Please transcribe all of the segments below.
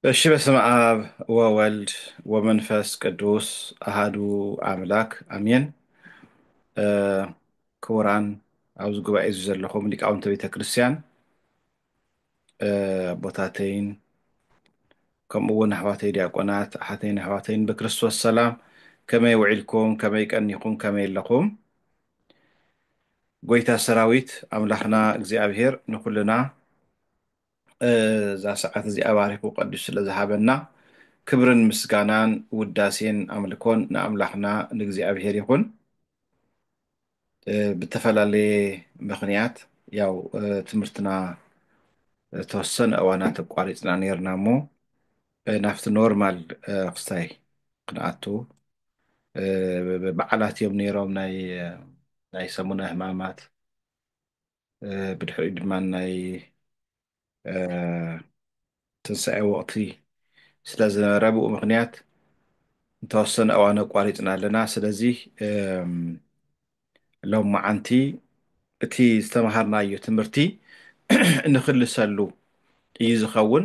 እሺ በስመ አብ ወወልድ ወመንፈስ ቅዱስ አሃዱ አምላክ አሜን። ክቡራን ኣብዚ ጉባኤ እዚ ዘለኹም ሊቃውንተ ቤተ ክርስቲያን ኣቦታተይን ከምኡ እውን ኣሕዋተይ ዲያቆናት ኣሓተይን ኣሕዋተይን ብክርስቶስ ሰላም ከመይ ውዒልኩም ከመይ ቀኒኹም ከመይ ኣለኹም? ጎይታ ሰራዊት ኣምላኽና እግዚኣብሔር ንኩልና እዛ ሰዓት እዚኣ ባሪኹ ቀዲሱ ስለ ዝሃበና ክብርን ምስጋናን ውዳሴን ኣምልኮን ንኣምላኽና ንእግዚኣብሔር ይኹን። ብተፈላለየ ምክንያት ያው ትምህርትና ተወሰነ እዋናት ኣቋሪፅና ነርና እሞ ናብቲ ኖርማል ክስታይ ክንኣቱ በዓላት እዮም ነይሮም ናይ ሰሙነ ሕማማት ብድሕሪኡ ድማ ናይ ትንሳኤ ወቅቲ ስለ ዝነበረ ብኡ ምክንያት እንተወሰነ እዋን ኣቋሪፅና ኣለና። ስለዚ ሎማዓንቲ እቲ ዝተምሃርናዮ ትምህርቲ ንክልሰሉ እዩ ዝኸውን።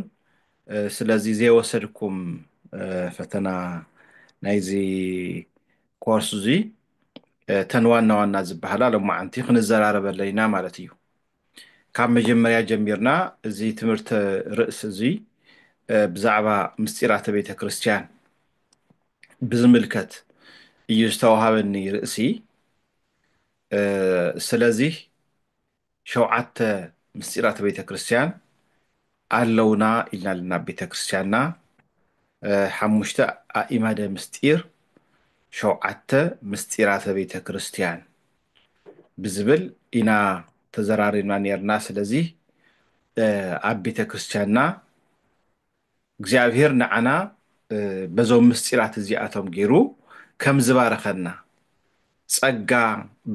ስለዚ ዘይወሰድኩም ፈተና ናይዚ ኮርስ እዚ ተን ዋና ዋና ዝበሃላ ሎማዓንቲ ክንዘራረበለን ኢና ማለት እዩ። ካብ መጀመርያ ጀሚርና እዚ ትምህርቲ ርእሲ እዚ ብዛዕባ ምስጢራተ ቤተ ክርስቲያን ብዝምልከት እዩ ዝተዋሃበኒ ርእሲ። ስለዚ ሸውዓተ ምስጢራተ ቤተ ክርስቲያን ኣለውና ኢልና ኣለና ቤተ ክርስቲያንና ሓሙሽተ ኣኢማደ ምስጢር ሸውዓተ ምስጢራተ ቤተ ክርስቲያን ብዝብል ኢና ተዘራሪብና ነርና። ስለዚ ኣብ ቤተ ክርስቲያንና እግዚኣብሔር ንዓና በዞም ምስጢራት እዚኣቶም ገይሩ ከም ዝባረኸና ጸጋ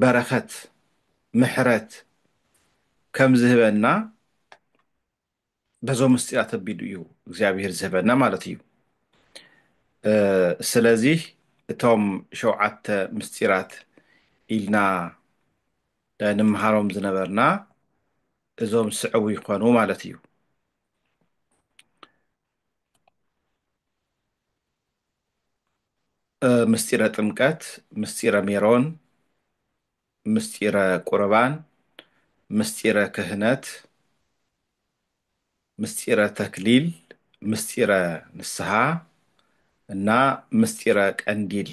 በረኸት ምሕረት ከም ዝህበና በዞም ምስጢራት ኣቢሉ እዩ እግዚኣብሔር ዝህበና ማለት እዩ። ስለዚ እቶም ሸውዓተ ምስጢራት ኢልና ንምሃሮም ዝነበርና እዞም ስዕቡ ይኾኑ ማለት እዩ። ምስጢረ ጥምቀት፣ ምስጢረ ሜሮን፣ ምስጢረ ቁርባን፣ ምስጢረ ክህነት፣ ምስጢረ ተክሊል፣ ምስጢረ ንስሐ እና ምስጢረ ቀንዲል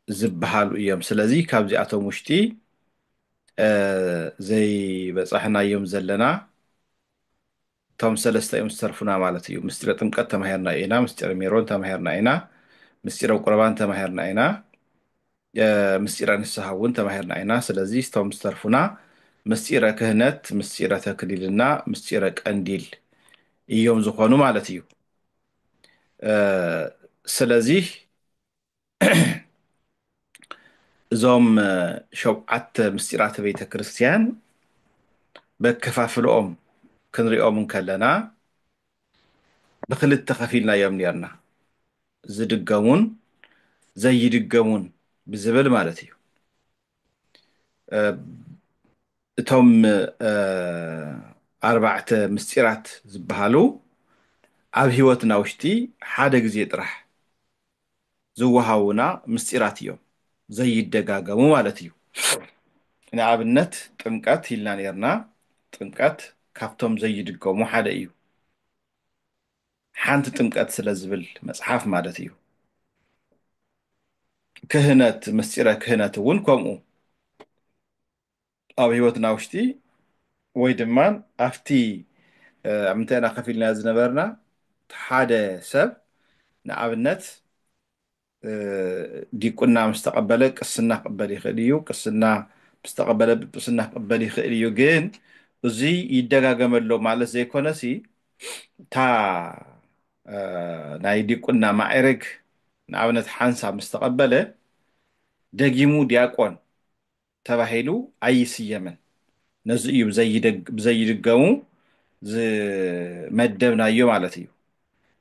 ዝበሃሉ እዮም። ስለዚ ካብዚኣቶም ውሽጢ ዘይበፃሕናዮም ዘለና እቶም ሰለስተ እዮም ዝተርፉና ማለት እዩ። ምስጢረ ጥምቀት ተማሂርና ኢና፣ ምስጢረ ሜሮን ተማሂርና ኢና፣ ምስጢረ ቁርባን ተማሂርና ኢና፣ ምስጢረ ንስሐ እውን ተማሂርና ኢና። ስለዚ እቶም ዝተርፉና ምስጢረ ክህነት፣ ምስጢረ ተክሊልና ምስጢረ ቀንዲል እዮም ዝኾኑ ማለት እዩ። ስለዚ እዞም ሸውዓተ ምስጢራተ ቤተ ክርስቲያን በከፋፍሎኦም ክንሪኦም ከለና ብክልተ ከፊልናዮም ነርና፣ ዝድገሙን ዘይድገሙን ብዝብል ማለት እዩ። እቶም ኣርባዕተ ምስጢራት ዝበሃሉ ኣብ ሂወትና ውሽጢ ሓደ ግዜ ጥራሕ ዝወሃቡና ምስጢራት እዮም፣ ዘይደጋገሙ ማለት እዩ። ንኣብነት ጥምቀት ኢልና ነርና፣ ጥምቀት ካብቶም ዘይድገሙ ሓደ እዩ። ሓንቲ ጥምቀት ስለ ዝብል መፅሓፍ ማለት እዩ። ክህነት ምስጢረ ክህነት እውን ከምኡ ኣብ ሂወትና ውሽጢ ወይ ድማ ኣብቲ ኣብ ምንታይ ኢና ከፊልና ዝነበርና ሓደ ሰብ ንኣብነት ዲቁና ምስ ተቐበለ ቅስና ክቅበል ይኽእል እዩ፣ ቅስና ምስ ተቐበለ ጵጵስና ክቅበል ይኽእል እዩ። ግን እዚ ይደጋገመሎ ማለት ዘይኮነሲ እታ ናይ ዲቁና ማዕርግ ንኣብነት ሓንሳብ ምስ ተቐበለ ደጊሙ ዲያቆን ተባሂሉ ኣይስየምን። ነዚ እዩ ብዘይድገሙ ዝመደብናዮ ማለት እዩ።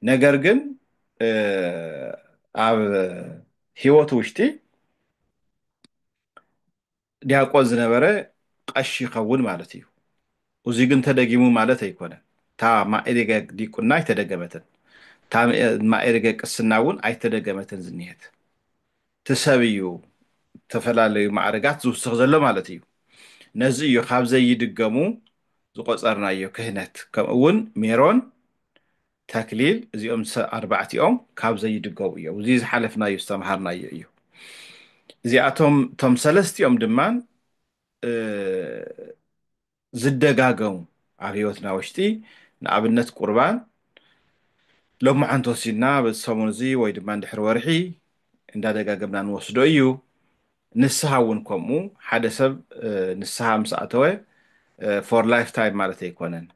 ነገር ግን ኣብ ሂወቱ ውሽጢ ዲያቆን ዝነበረ ቀሺ ይኸውን ማለት እዩ እዚ ግን ተደጊሙ ማለት ኣይኮነን እታ ማዕርገ ዲቁና ኣይተደገመትን እታ ማዕርገ ቅስና እውን ኣይተደገመትን ዝኒሄት ትሰብ እዩ ተፈላለዩ ማዕርጋት ዝውስኽ ዘሎ ማለት እዩ ነዚ እዩ ካብ ዘይድገሙ ዝቆፀርናዮ ክህነት ከምኡ እውን ሜሮን ተክሊል እዚኦም ኣርባዕቲኦም ካብ ዘይድገሙ እዮም እዚ ዝሓለፍናዮ ዝተምሃርናዮ እዩ እዚኣቶም እቶም ሰለስቲኦም ድማ ዝደጋገሙ ኣብ ሂወትና ውሽጢ ንኣብነት ቁርባን ሎማዓንቲ ወሲድና በሰሙን እዚ ወይ ድማ እንድሕር ወርሒ እንዳደጋገምና ንወስዶ እዩ ንስሓ እውን ከምኡ ሓደ ሰብ ንስሓ ምስ ኣተወ ፎር ላይፍ ታይም ማለት ኣይኮነን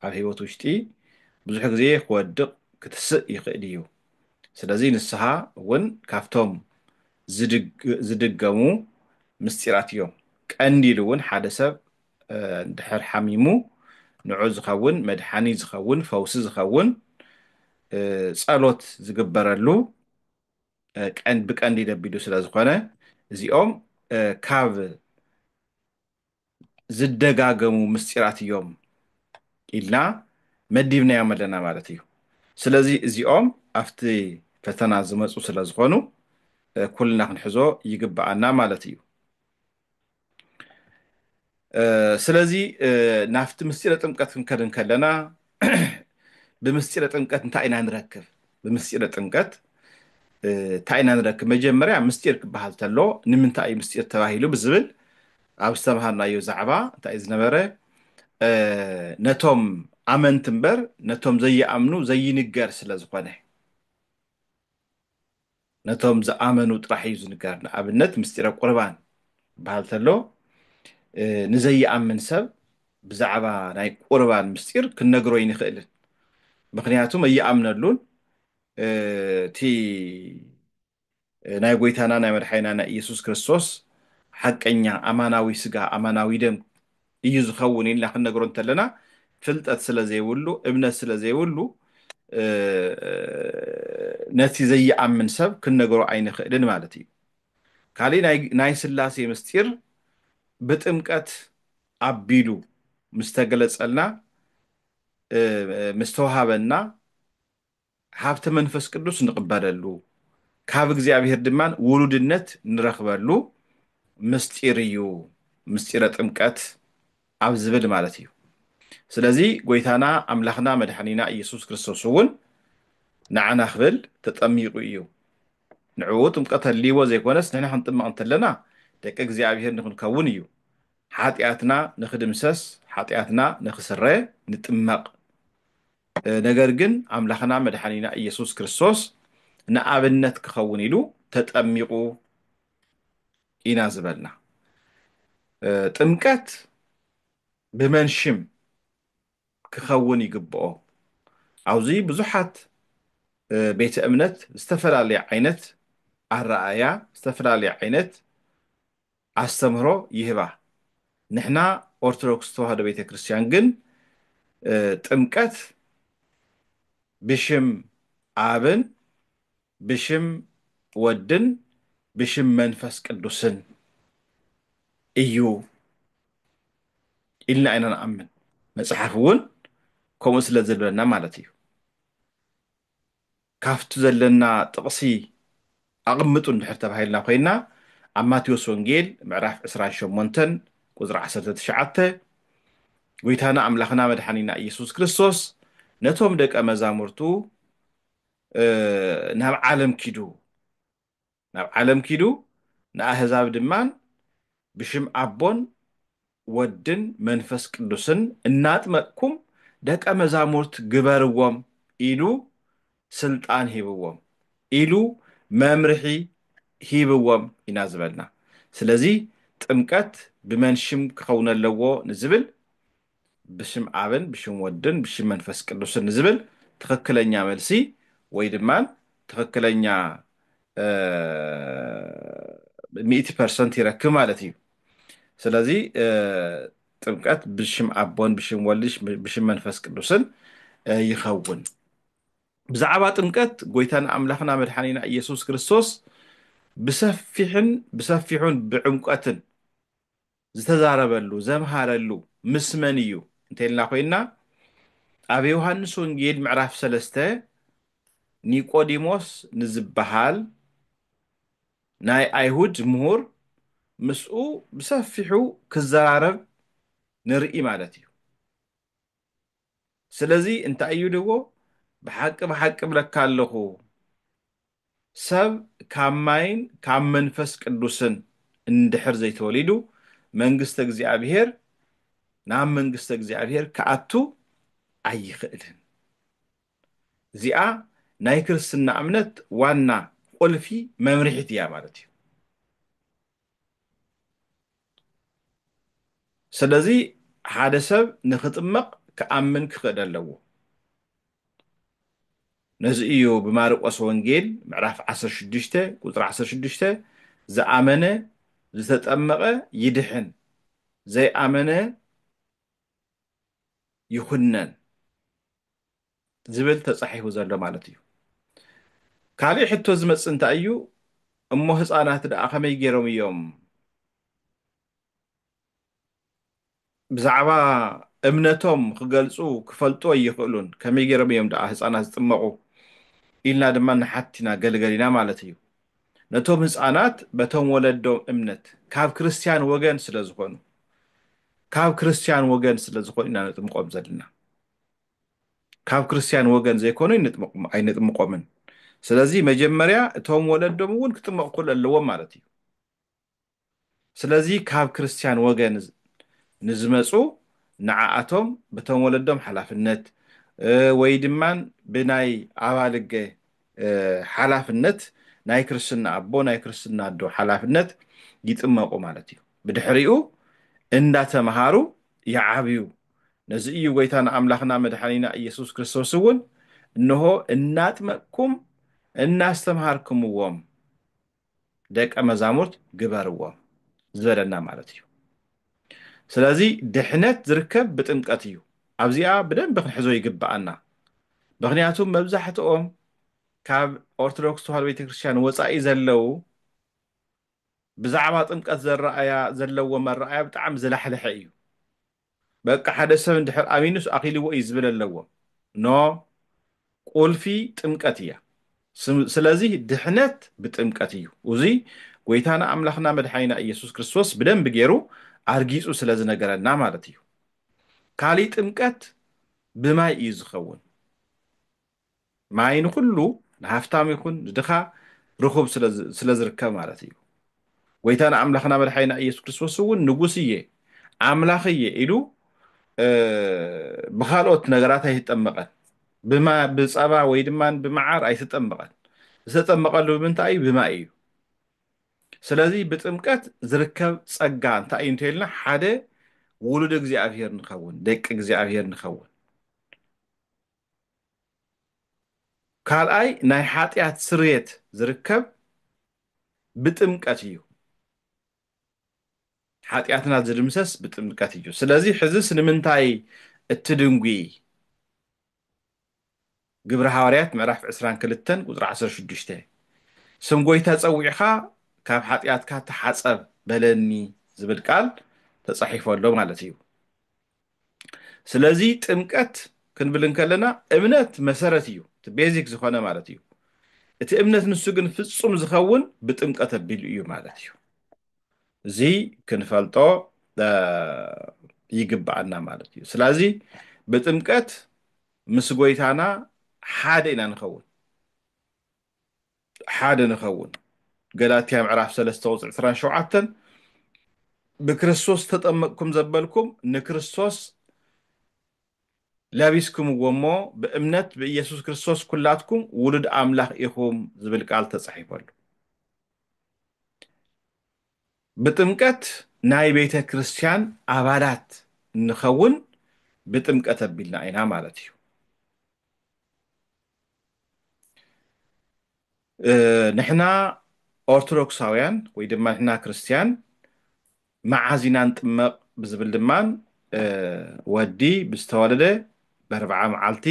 ኣብ ሂወት ውሽጢ ብዙሕ ግዜ ክወድቕ ክትስእ ይኽእል እዩ ስለዚ ንስሓ እውን ካብቶም ዝድገሙ ምስጢራት እዮም ቀንዲሉ እውን ሓደ ሰብ እንድሕር ሓሚሙ ንዑ ዝኸውን መድሓኒት ዝኸውን ፈውሲ ዝኸውን ጸሎት ዝግበረሉ ብቀንዲ ደቢሉ ስለ ዝኾነ እዚኦም ካብ ዝደጋገሙ ምስጢራት እዮም ኢልና መዲብናዮም ኣለና ማለት እዩ ስለዚ እዚኦም ኣብቲ ፈተና ዝመፁ ስለ ዝኾኑ ኩልና ክንሕዞ ይግባአና ማለት እዩ ስለዚ ናፍቲ ምስጢረ ጥምቀት ክንከድ ከለና ብምስጢረ ጥምቀት እንታይ ኢና ንረክብ ብምስጢረ ጥምቀት እንታይ ኢና ንረክብ መጀመርያ ምስጢር ክበሃል ተሎ ንምንታይ እዩ ምስጢር ተባሂሉ ብዝብል ኣብ ዝተምሃርናዮ ዛዕባ እንታይ ዝነበረ ነቶም ኣመንቲ እምበር ነቶም ዘይኣምኑ ዘይንገር ስለ ዝኾነ ነቶም ዝኣመኑ ጥራሕ እዩ ዝንገር ንኣብነት ምስጢረ ቁርባን ክበሃል ተሎ ንዘይኣምን ሰብ ብዛዕባ ናይ ቁርባን ምስጢር ክንነግሮ ይንኽእልን ምክንያቱም ኣይኣምነሉን እቲ ናይ ጎይታና ናይ መድሓኒና ናይ ኢየሱስ ክርስቶስ ሓቀኛ ኣማናዊ ስጋ ኣማናዊ ደም እዩ ዝኸውን ኢልና ክንነግሮ እንተለና ፍልጠት ስለ ዘይብሉ እምነት ስለ ዘይብሉ ነቲ ዘይኣምን ሰብ ክንነግሮ ኣይንኽእልን ማለት እዩ ካሊእ ናይ ስላሴ ምስጢር ብጥምቀት ኣቢሉ ምስ ተገለጸልና ምስ ተዋሃበና ሃብተ መንፈስ ቅዱስ ንቕበለሉ ካብ እግዚኣብሔር ድማ ውሉድነት ንረኽበሉ ምስጢር እዩ ምስጢረ ጥምቀት ኣብ ዝብል ማለት እዩ ስለዚ ጎይታና ኣምላኽና መድሓኒና ኢየሱስ ክርስቶስ እውን ንዓና ክብል ተጠሚቑ እዩ ንዕኡ ጥምቀት ኣድልይዎ ዘይኮነስ ንሕና ክንጥመቕ እንተለና ደቂ እግዚኣብሔር ንክንከውን እዩ ሓጢኣትና ንክድምሰስ ሓጢኣትና ንክስረ ንጥመቕ ነገር ግን ኣምላኽና መድሓኒና ኢየሱስ ክርስቶስ ንኣብነት ክኸውን ኢሉ ተጠሚቑ ኢና ዝበልና ጥምቀት ብመንሽም ክኸውን ይግብኦ ኣብዚ ብዙሓት ቤተ እምነት ዝተፈላለየ ዓይነት ኣረኣያ ዝተፈላለየ ዓይነት ኣስተምህሮ ይህባ ንሕና ኦርቶዶክስ ተዋህዶ ቤተ ክርስቲያን ግን ጥምቀት ብሽም ኣብን ብሽም ወድን ብሽም መንፈስ ቅዱስን እዩ ኢልና ኢና ንኣምን መፅሓፍ እውን ከምኡ ስለ ዝብለና ማለት እዩ ካፍቱ ዘለና ጥቕሲ ኣቕምጡ እንድሕር ተባሂልና ኮይና ኣብ ማቴዎስ ወንጌል ምዕራፍ 28 ቁፅሪ 19 ጎይታና ኣምላኽና መድሓኒና ኢየሱስ ክርስቶስ ነቶም ደቀ መዛሙርቱ ናብ ዓለም ኪዱ ንኣህዛብ ድማን ብሽም ኣቦን ወድን መንፈስ ቅዱስን እናጥመቅኩም ደቀ መዛሙርት ግበርዎም ኢሉ ስልጣን ሂብዎም ኢሉ መምርሒ ሂብዎም ኢና ዝበልና ስለዚ ጥምቀት ብመንሽም ክኸውን ኣለዎ ንዝብል ብሽም ኣብን ብሽም ወድን ብሽም መንፈስ ቅዱስን ንዝብል ትክክለኛ መልሲ ወይ ድማ ትክክለኛ 100% ይረክብ ማለት እዩ ስለዚ ጥምቀት ብሽም ኣቦን ብሽም ወልድን ብሽም መንፈስ ቅዱስን ይኸውን ብዛዕባ ጥምቀት ጎይታና ኣምላኽና መድሓኒና ኢየሱስ ክርስቶስ ብሰፊሑን ብዕምቀትን ዝተዛረበሉ ዘምሃረሉ ምስ መን እዩ እንተልና ኮይና ኣብ ዮሃንስ ወንጌል ምዕራፍ 3 ኒቆዲሞስ ንዝበሃል ናይ ኣይሁድ ምሁር ምስኡ ብሰፊሑ ክዘራረብ ንርኢ ማለት እዩ ስለዚ እንታይ እዩ ድዎ ብሓቂ ብሓቂ ብለካ ኣለኹ ሰብ ካብ ማይን ካብ መንፈስ ቅዱስን እንድሕር ዘይተወሊዱ መንግስተ እግዚአብሔር ናብ መንግስተ እግዚአብሔር ከኣቱ ኣይኽእልን እዚኣ ናይ ክርስትና እምነት ዋና ቁልፊ መምርሒት እያ ማለት እዩ ስለዚ ሓደ ሰብ ንኽጥመቕ ክኣምን ክኽእል ኣለዎ ነዚ እዩ ብማርቆስ ወንጌል ምዕራፍ 16 ቁጥሪ 16 ዝኣመነ ዝተጠመቐ ይድሕን ዘይኣመነ ይኹነን ዝብል ተጻሒፉ ዘሎ ማለት እዩ ካልእ ሕቶ ዝመጽእ እንታይ እዩ እሞ ህፃናት ደኣ ከመይ ገይሮም እዮም ብዛዕባ እምነቶም ክገልጹ ክፈልጡ ይኽእሉን ከመይ ገይሮም እዮም ደኣ ህፃናት ዝጥመቑ ኢልና ድማ ንሓቲና ገልገሊና ማለት እዩ ነቶም ህፃናት በቶም ወለዶም እምነት ካብ ክርስቲያን ወገን ስለ ዝኾኑ ካብ ክርስቲያን ወገን ስለ ዝኾኑ ኢና ነጥምቆም ዘለና ካብ ክርስቲያን ወገን ዘይኮኑ ኣይንጥምቆምን ስለዚ መጀመርያ እቶም ወለዶም እውን ክጥመቑ ክእሉ ኣለዎም ማለት እዩ ስለዚ ካብ ክርስቲያን ወገን ንዝመፁ ንዓኣቶም በቶም ወለዶም ሓላፍነት ወይ ድማን ብናይ ኣባልገ ሓላፍነት ናይ ክርስትና ኣቦ ናይ ክርስትና ኣዶ ሓላፍነት ይጥመቑ ማለት እዩ ብድሕሪኡ እንዳተምሃሩ ይዓብዩ ነዚ እዩ ጎይታና ኣምላኽና መድሓኒና ኢየሱስ ክርስቶስ እውን እንሆ እናጥመቅኩም እናስተምሃርኩምዎም ደቀ መዛሙርት ግበርዎም ዝበለና ማለት እዩ ስለዚ ድሕነት ዝርከብ ብጥምቀት እዩ ኣብዚኣ ብደንብ ክንሕዞ ይግባአና ምክንያቱም መብዛሕትኦም ካብ ኦርቶዶክስ ተዋህዶ ቤተክርስትያን ወፃኢ ዘለው ብዛዕባ ጥምቀት ዘረኣያ ዘለዎ መረኣያ ብጣዕሚ ዝላሕልሐ እዩ በቃ ሓደ ሰብ እንድሕር ኣሚኑስ ኣኺልዎ እዩ ዝብል ኣለዎ ኖ ቁልፊ ጥምቀት እያ ስለዚ ድሕነት ብጥምቀት እዩ እዚ ጎይታና ኣምላኽና መድሓኒና ኢየሱስ ክርስቶስ ብደንብ ገይሩ ኣርጊፁ ስለ ዝነገረና ማለት እዩ ካሊእ ጥምቀት ብማይ እዩ ዝኸውን ማይ ንኩሉ ንሃፍታም ይኹን ንድኻ ርኹብ ስለ ዝርከብ ማለት እዩ ጎይታና ኣምላኽና መድሓኒና ኢየሱስ ክርስቶስ እውን ንጉስ እየ ኣምላኽ እየ ኢሉ ብካልኦት ነገራት ኣይትጠመቐን ብፀባ ወይ ድማ ብመዓር ኣይትጠመቐን ዝተጠመቐሉ ብምንታይ እዩ ብማይ እዩ ስለዚ ብጥምቀት ዝርከብ ፀጋ እንታይ እዩ እንተኢልና ሓደ ውሉድ እግዚኣብሔር ንኸውን ደቂ እግዚኣብሔር ንኸውን ካልኣይ ናይ ሓጢኣት ስርየት ዝርከብ ብጥምቀት እዩ ሓጢኣትና ዝድምሰስ ብጥምቀት እዩ ስለዚ ሕዝስ ንምንታይ እትድንጉ ግብረ ሐዋርያት ምዕራፍ 22 ቁጥሪ 16 ስም ጎይታ ፀዊዕኻ ካብ ሓጢኣትካ ተሓፀብ በለኒ ዝብል ቃል ተጻሒፉ ኣሎ ማለት እዩ ስለዚ ጥምቀት ክንብል ከለና እምነት መሰረት እዩ እቲ ቤዚክ ዝኾነ ማለት እዩ እቲ እምነት ንሱ ግን ፍጹም ዝኸውን ብጥምቀት ኣቢሉ እዩ ማለት እዩ እዚ ክንፈልጦ ይግባአና ማለት እዩ ስለዚ ብጥምቀት ምስ ጎይታና ሓደ ኢና ንኸውን ገላትያ ምዕራፍ 3 ቁፅሪ 27 ብክርስቶስ ተጠመቅኩም ዘበልኩም ንክርስቶስ ለቢስኩምዎ እሞ ብእምነት ብኢየሱስ ክርስቶስ ኩላትኩም ውሉድ ኣምላኽ ኢኹም ዝብል ቃል ተጻሒፉ ኣሎ ብጥምቀት ናይ ቤተ ክርስቲያን ኣባላት ንኸውን ብጥምቀት ኣቢልና ኢና ማለት እዩ ንሕና ኦርቶዶክሳውያን ወይ ድማ ንሕና ክርስቲያን መዓዝ ኢና ንጥመቕ ብዝብል ድማን ወዲ ብዝተወለደ ብ40 መዓልቲ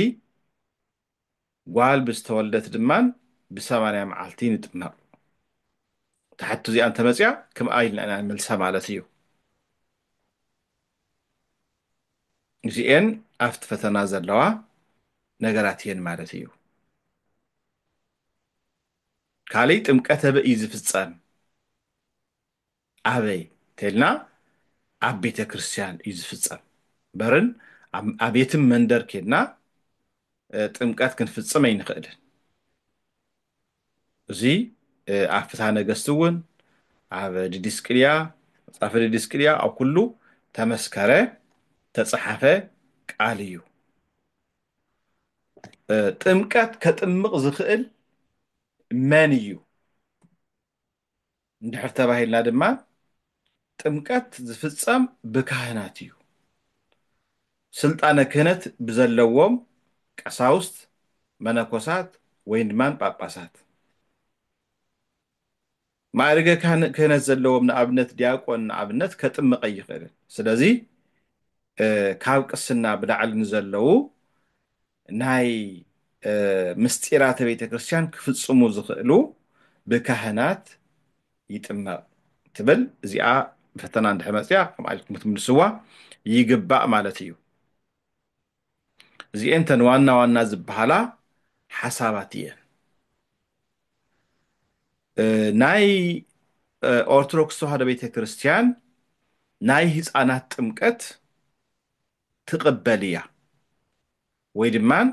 ጓል ብዝተወለደት ድማን ብ80 መዓልቲ ንጥመቕ تحت زي أنت مزيا كم آيلنا أنا ملسا مالتيو እዚአን ኣብቲ ፈተና ዘለዋ ነገራት እየን ማለት እዩ ካልእ ጥምቀት ኣበይ እዩ ዝፍፀም ኣበይ እንተኢልና ኣብ ቤተ ክርስቲያን እዩ ዝፍፀም በርን ኣብ የትም መንደር ኬድና ጥምቀት ክንፍፅም ኣይንኽእልን እዚ ኣብ ፍትሐ ነገሥቲ እውን ኣብ ዲድስቅልያ መጽሓፈ ዲድስቅልያ ኣብ ኩሉ ተመስከረ ተጻሓፈ ቃል እዩ ጥምቀት ከጥምቕ ዝኽእል መን እዩ እንድሕር ተባሂልና ድማ ጥምቀት ዝፍጸም ብካህናት እዩ ስልጣነ ክህነት ብዘለዎም ቀሳውስት መነኮሳት ወይ ድማን ጳጳሳት ማዕርገ ክህነት ዘለዎም ንኣብነት ዲያቆን ንኣብነት ከጥምቕ ኣይኽእልን ስለዚ ካብ ቅስና ብላዕሊ ንዘለዉ ናይ ምስጢራተ ቤተ ክርስቲያን ክፍጽሙ ዝኽእሉ ብካህናት ይጥመቕ ትብል እዚኣ ፈተና እንድሕር መፅያ ከምኡ ኢልኩም ትምልስዋ ይግባእ ማለት እዩ እዚአን ተን ዋና ዋና ዝበሃላ ሓሳባት እየን ናይ ኦርቶዶክስ ተዋህዶ ቤተ ክርስቲያን ናይ ህፃናት ጥምቀት ትቕበል እያ ወይ ድማን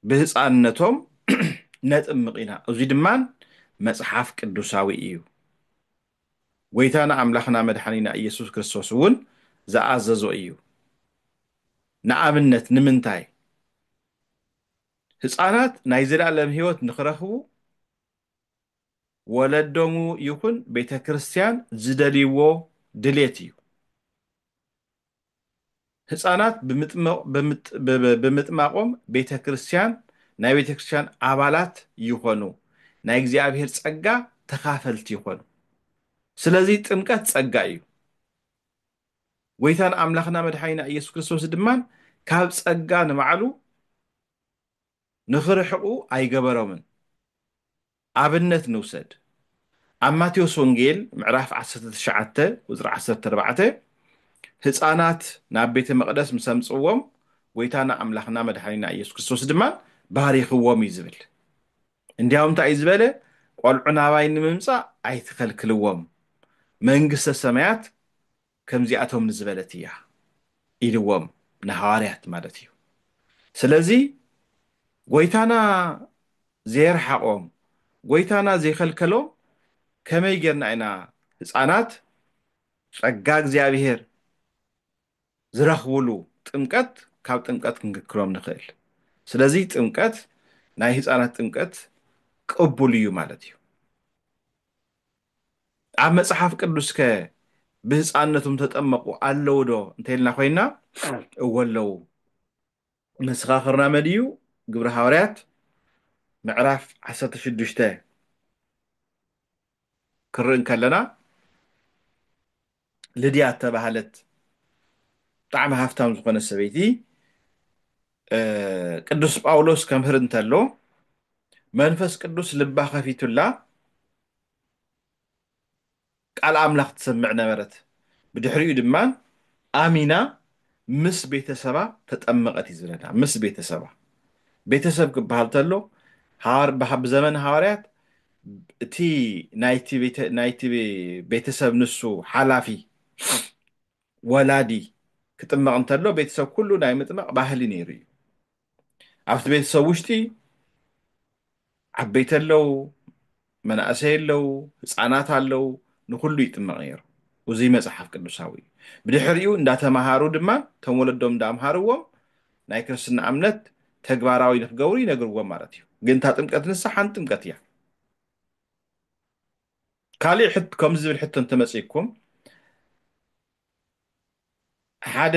ብህፃንነቶም ነጥምቕ ኢና እዚ ድማን መጽሓፍ ቅዱሳዊ እዩ ጎይታና ኣምላኽና መድሓኒና ኢየሱስ ክርስቶስ እውን ዝኣዘዞ እዩ ንኣብነት ንምንታይ ህፃናት ናይ ዘለኣለም ህይወት ንኽረኽቡ ወለዶሙ ይኹን ቤተ ክርስቲያን ዝደልይዎ ድሌት እዩ ህፃናት ብምጥማቆም ቤተ ክርስቲያን ናይ ቤተ ክርስቲያን ኣባላት ይኾኑ ናይ እግዚኣብሔር ጸጋ ተኻፈልቲ ይኾኑ ስለዚ ጥምቀት ጸጋ እዩ ጎይታን ኣምላኽና መድሓኒና ኢየሱስ ክርስቶስ ድማን ካብ ጸጋ ንባዕሉ ንኽርሕቑ ኣይገበሮምን ኣብነት ንውሰድ ኣብ ማቴዎስ ወንጌል ምዕራፍ 19 ቁፅሪ 14 ህፃናት ናብ ቤተ መቕደስ ምስ ኣምፅዎም ጎይታና ኣምላኽና መድሓኒና ኢየሱስ ክርስቶስ ድማ ባሪኽዎም እዩ ዝብል እንዲያውም እንታይ እዩ ዝበለ ቆልዑ ናባይ ንምምፃእ ኣይትኸልክልዎም መንግስተ ሰማያት ከምዚኣቶም ንዝበለት እያ ኢልዎም ንሃዋርያት ማለት እዩ ስለዚ ጎይታና ዘይርሓቆም ጎይታና ዘይከልከሎም ከመይ ጌርና ኢና ህፃናት ጸጋ እግዚኣብሔር ዝረኽብሉ ጥምቀት ካብ ጥምቀት ክንክክሎም ንኽእል ስለዚ ጥምቀት ናይ ህፃናት ጥምቀት ቅቡል እዩ ማለት እዩ ኣብ መጽሓፍ ቅዱስ ከ ብህፃንነቶም ተጠመቁ ኣለዉ ዶ እንተኢልና ኮይና እወ ኣለዉ መሰኻኽርና መድዩ ግብረ ሃዋርያት ምዕራፍ 16 ክርእ ከለና ልድያ ተባሃለት ብጣዕሚ ሃፍታም ዝኾነ ሰበይቲ ቅዱስ ጳውሎስ ከምህር እንተሎ መንፈስ ቅዱስ ልባ ከፊቱላ ቃል ኣምላኽ ትሰምዕ ነበረት ብድሕሪኡ ድማ ኣሚና ምስ ቤተሰባ ተጠመቐት እዩ ዝብለና ምስ ቤተሰባ ቤተሰብ ክበሃል ተሎ ብዘመን ሃዋርያት እቲ ናይቲ ቤተሰብ ንሱ ሓላፊ ወላዲ ክጥመቕ እንተሎ ቤተሰብ ኩሉ ናይ ምጥማቕ ባህሊ ነይሩ እዩ ኣብቲ ቤተሰብ ውሽጢ ዓበይቲ ኣለዉ መናእሰይ ኣለዉ ህፃናት ኣለዉ ንኩሉ ይጥመቕ ነይሩ እዚ መጽሓፍ ቅዱሳዊ እዩ ብድሕሪኡ እንዳተምሃሩ ድማ እቶም ወለዶም እንዳምሃርዎም ናይ ክርስትና እምነት ተግባራዊ ንክገብሩ ይነግርዎም ማለት እዩ ግን እታ ጥምቀት ንሳ ሓንቲ ጥምቀት እያ ካልእ ከምዚ ዝብል ሕቶ እንተመፂኩም ሓደ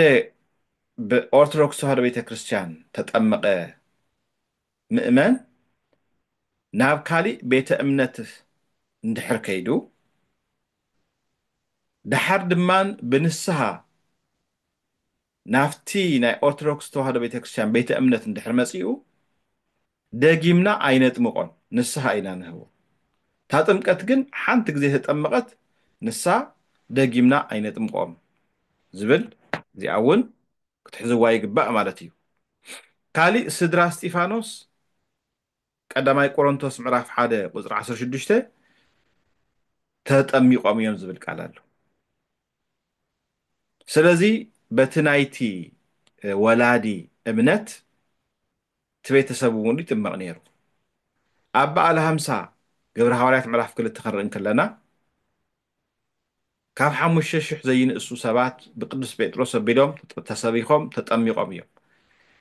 ብኦርቶዶክስ ተዋህዶ ቤተ ክርስቲያን ተጠመቐ ምእመን ናብ ካልእ ቤተ እምነት እንድሕር ከይዱ ድሓር ድማን ብንስሓ ናፍቲ ናይ ኦርቶዶክስ ተዋህዶ ቤተ ክርስቲያን ቤተ እምነት እንድሕር መፂኡ ደጊምና ኣይነጥምቆን ንስሓ ኢና ንህቦ እታ ጥምቀት ግን ሓንቲ ግዜ ተጠመቐት ንሳ ደጊምና ኣይነጥምቆም ዝብል እዚኣ እውን ክትሕዝዋ ይግባእ ማለት እዩ። ካሊእ ስድራ እስጢፋኖስ ቀዳማይ ቆሮንቶስ ምዕራፍ 1 ቁፅሪ 16 ተጠሚቆም እዮም ዝብል ቃል ኣሎ። ስለዚ በቲ ናይቲ ወላዲ እምነት እቲ ቤተሰብ እውን ይጥመቕ ነይሩ። ኣብ በዓለ ሃምሳ ግብረ ሃዋርያት ምዕራፍ 2 ክንርኢ ከለና ካብ 5,000 ዘይንእሱ ሰባት ብቅዱስ ጴጥሮስ ኣቢሎም ተሰቢኾም ተጠሚቆም እዮም።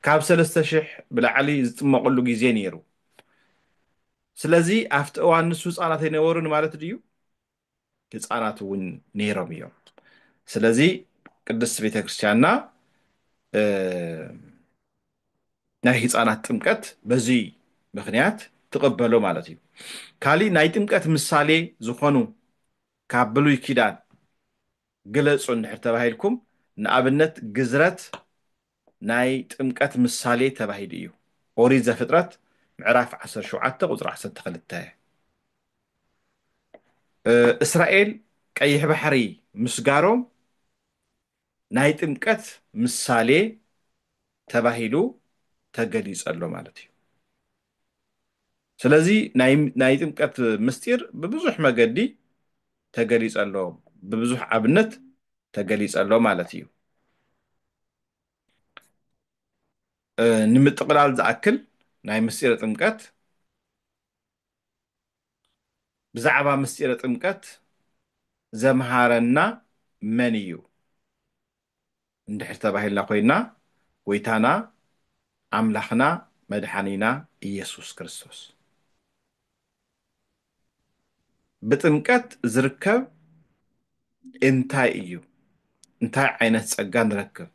ካብ 3,000 ብላዕሊ ዝጥመቐሉ ግዜ ነይሩ። ስለዚ ኣብቲ እዋን ንሱ ህፃናት ኣይነበሩን ማለት ድዩ? ህፃናት እውን ነይሮም እዮም። ስለዚ ቅድስቲ ቤተክርስትያንና ናይ ህፃናት ጥምቀት በዚ ምክንያት ትቕበሎ ማለት እዩ። ካሊእ ናይ ጥምቀት ምሳሌ ዝኾኑ ካብ ብሉይ ኪዳን ግለፁ እንድሕር ተባሂልኩም ንኣብነት ግዝረት ናይ ጥምቀት ምሳሌ ተባሂሉ እዩ። ኦሪት ዘፍጥረት ምዕራፍ 17 ቁፅሪ 12 እስራኤል ቀይሕ ባሕሪ ምስጋሮም ናይ ጥምቀት ምሳሌ ተባሂሉ ተገሊፀ ኣሎ ማለት እዩ። ስለዚ ናይ ጥምቀት ምስጢር ብብዙሕ መገዲ ተገሊፀ ኣሎ፣ ብብዙሕ ኣብነት ተገሊፀ ኣሎ ማለት እዩ። ንምጥቕላል ዝኣክል ናይ ምስጢረ ጥምቀት ብዛዕባ ምስጢረ ጥምቀት ዘምሃረና መን እዩ እንድሕር ተባሂልና ኮይና ጎይታና ኣምላኽና መድሓኒና ኢየሱስ ክርስቶስ ብጥምቀት ዝርከብ እንታይ እዩ? እንታይ ዓይነት ፀጋ ንረክብ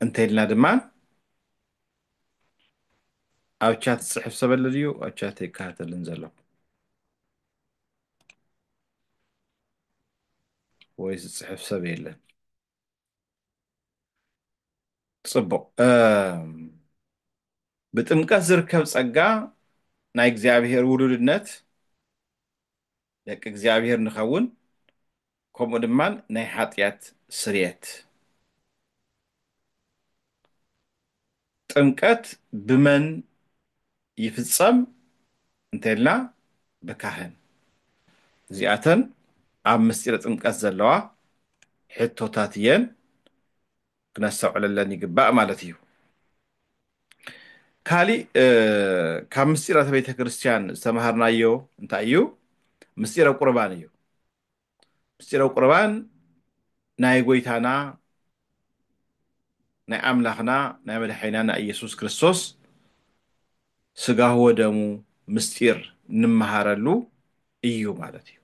እንተኢልና ድማ ኣብ ቻት ዝፅሕፍ ሰብ ኣሎ ድዩ? ኣብ ቻት ይከታተልን ዘሎ ወይ ዝፅሕፍ ሰብ የለን? ፅቡቅ ብጥምቀት ዝርከብ ፀጋ ናይ እግዚኣብሔር ውሉድነት ደቂ እግዚኣብሔር ንኸውን ከምኡ ድማ ናይ ሓጢኣት ስርየት ጥምቀት ብመን ይፍፀም እንተኢልና ብካህን እዚኣተን ኣብ ምስጢረ ጥምቀት ዘለዋ ሕቶታት እየን ክነስተውዕለለን ይግባእ ማለት እዩ። ካሊእ ካብ ምስጢራት ቤተ ክርስቲያን ዝተምሃርናዮ እንታይ እዩ? ምስጢረ ቁርባን እዩ። ምስጢረ ቁርባን ናይ ጎይታና ናይ ኣምላኽና ናይ መድሓኒና ናይ ኢየሱስ ክርስቶስ ስጋሁ ወደሙ ምስጢር እንመሃረሉ እዩ ማለት እዩ።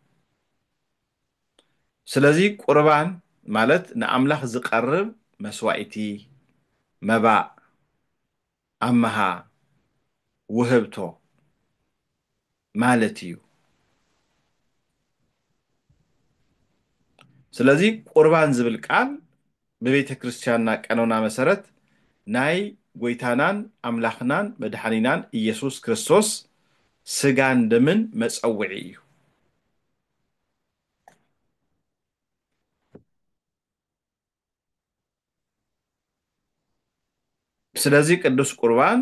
ስለዚ ቁርባን ማለት ንኣምላኽ ዝቐርብ መስዋእቲ መባእ ኣመሃ ውህብቶ ማለት እዩ። ስለዚ ቁርባን ዝብል ቃል ብቤተ ክርስቲያንና ቀኖና መሰረት ናይ ጎይታናን ኣምላኽናን መድሓኒናን ኢየሱስ ክርስቶስ ስጋን ደምን መፀውዒ እዩ። ስለዚ ቅዱስ ቁርባን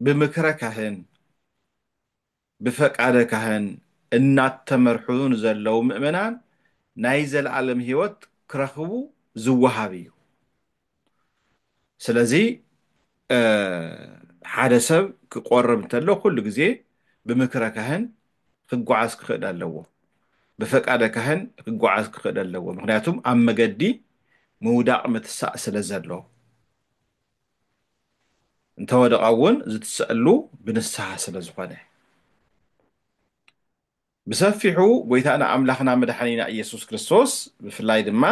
ብምክረ ካህን ብፈቃደ ካህን እናተመርሑን ዘለው ምእመናን ናይ ዘለዓለም ሂወት ክረኽቡ ዝወሃብ እዩ። ስለዚ ሓደ ሰብ ክቆርብ እንተሎ ኩሉ ግዜ ብምክረ ካህን ክጓዓዝ ክኽእል ኣለዎ፣ ብፈቃደ ካህን ክጓዓዝ ክኽእል ኣለዎ። ምክንያቱም ኣብ መገዲ ምውዳቕ ምትሳእ ስለ ዘሎ እንተወደቐ እውን ዝትስአሉ ብንስሓ ስለ ዝኾነ ብሰፊሑ ጎይታና ኣምላኽና መድሓኒና ኢየሱስ ክርስቶስ ብፍላይ ድማ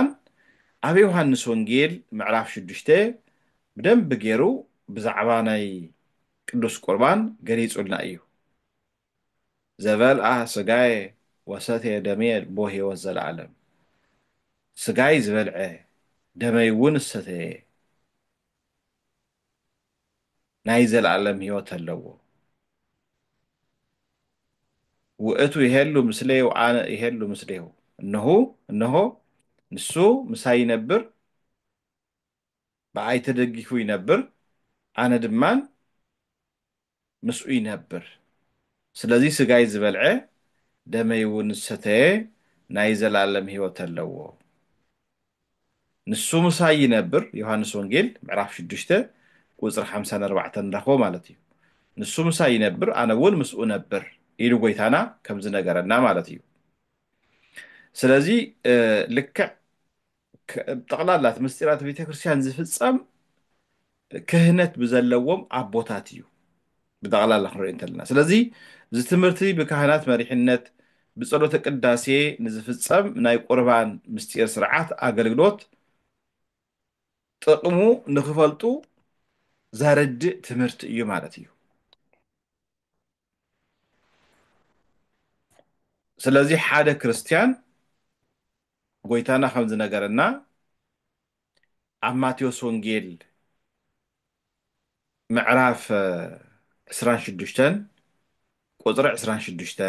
ኣብ ዮሃንስ ወንጌል ምዕራፍ 6 ብደንቢ ገይሩ ብዛዕባ ናይ ቅዱስ ቁርባን ገሊፁልና እዩ። ዘበልዓ ስጋየ ወሰትየ ደመየ ቦ ሂወት ዘለዓለም ስጋይ ዝበልዐ ደመይ እውን ዝሰተየ ናይ ዘለዓለም ሂወት ኣለዎ። ውእቱ ይሄሉ ምስለየ ወአነ ይሄሉ ምስሌሁ እነሆ ንሱ ምሳይ ይነብር ብኣይ ተደጊፉ ይነብር ኣነ ድማን ምስኡ ይነብር ስለዚ ስጋይ ዝበልዐ ደመይ እውን ዝሰተየ ናይ ዘላለም ህይወት ኣለዎ ንሱ ምሳይ ይነብር ዮሃንስ ወንጌል ምዕራፍ 6 ቁፅሪ 54 ንረኽቦ ማለት እዩ ንሱ ምሳይ ይነብር ኣነ እውን ምስኡ ነብር ኢሉ ጎይታና ከም ዝነገረና ማለት እዩ ስለዚ ልክዕ ጠቕላላት ምስጢራት ቤተክርስትያን ዝፍጸም ክህነት ብዘለዎም ኣቦታት እዩ ብጠቕላላ ክንሪኦ እንተለና ስለዚ እዚ ትምህርቲ ብካህናት መሪሕነት ብጸሎተ ቅዳሴ ንዝፍጸም ናይ ቁርባን ምስጢር ስርዓት ኣገልግሎት ጥቕሙ ንኽፈልጡ ዘርድእ ትምህርቲ እዩ ማለት እዩ ስለዚ ሓደ ክርስቲያን ጎይታና ከም ዝነገረና ኣብ ማቴዎስ ወንጌል ምዕራፍ 26 ቁፅሪ 26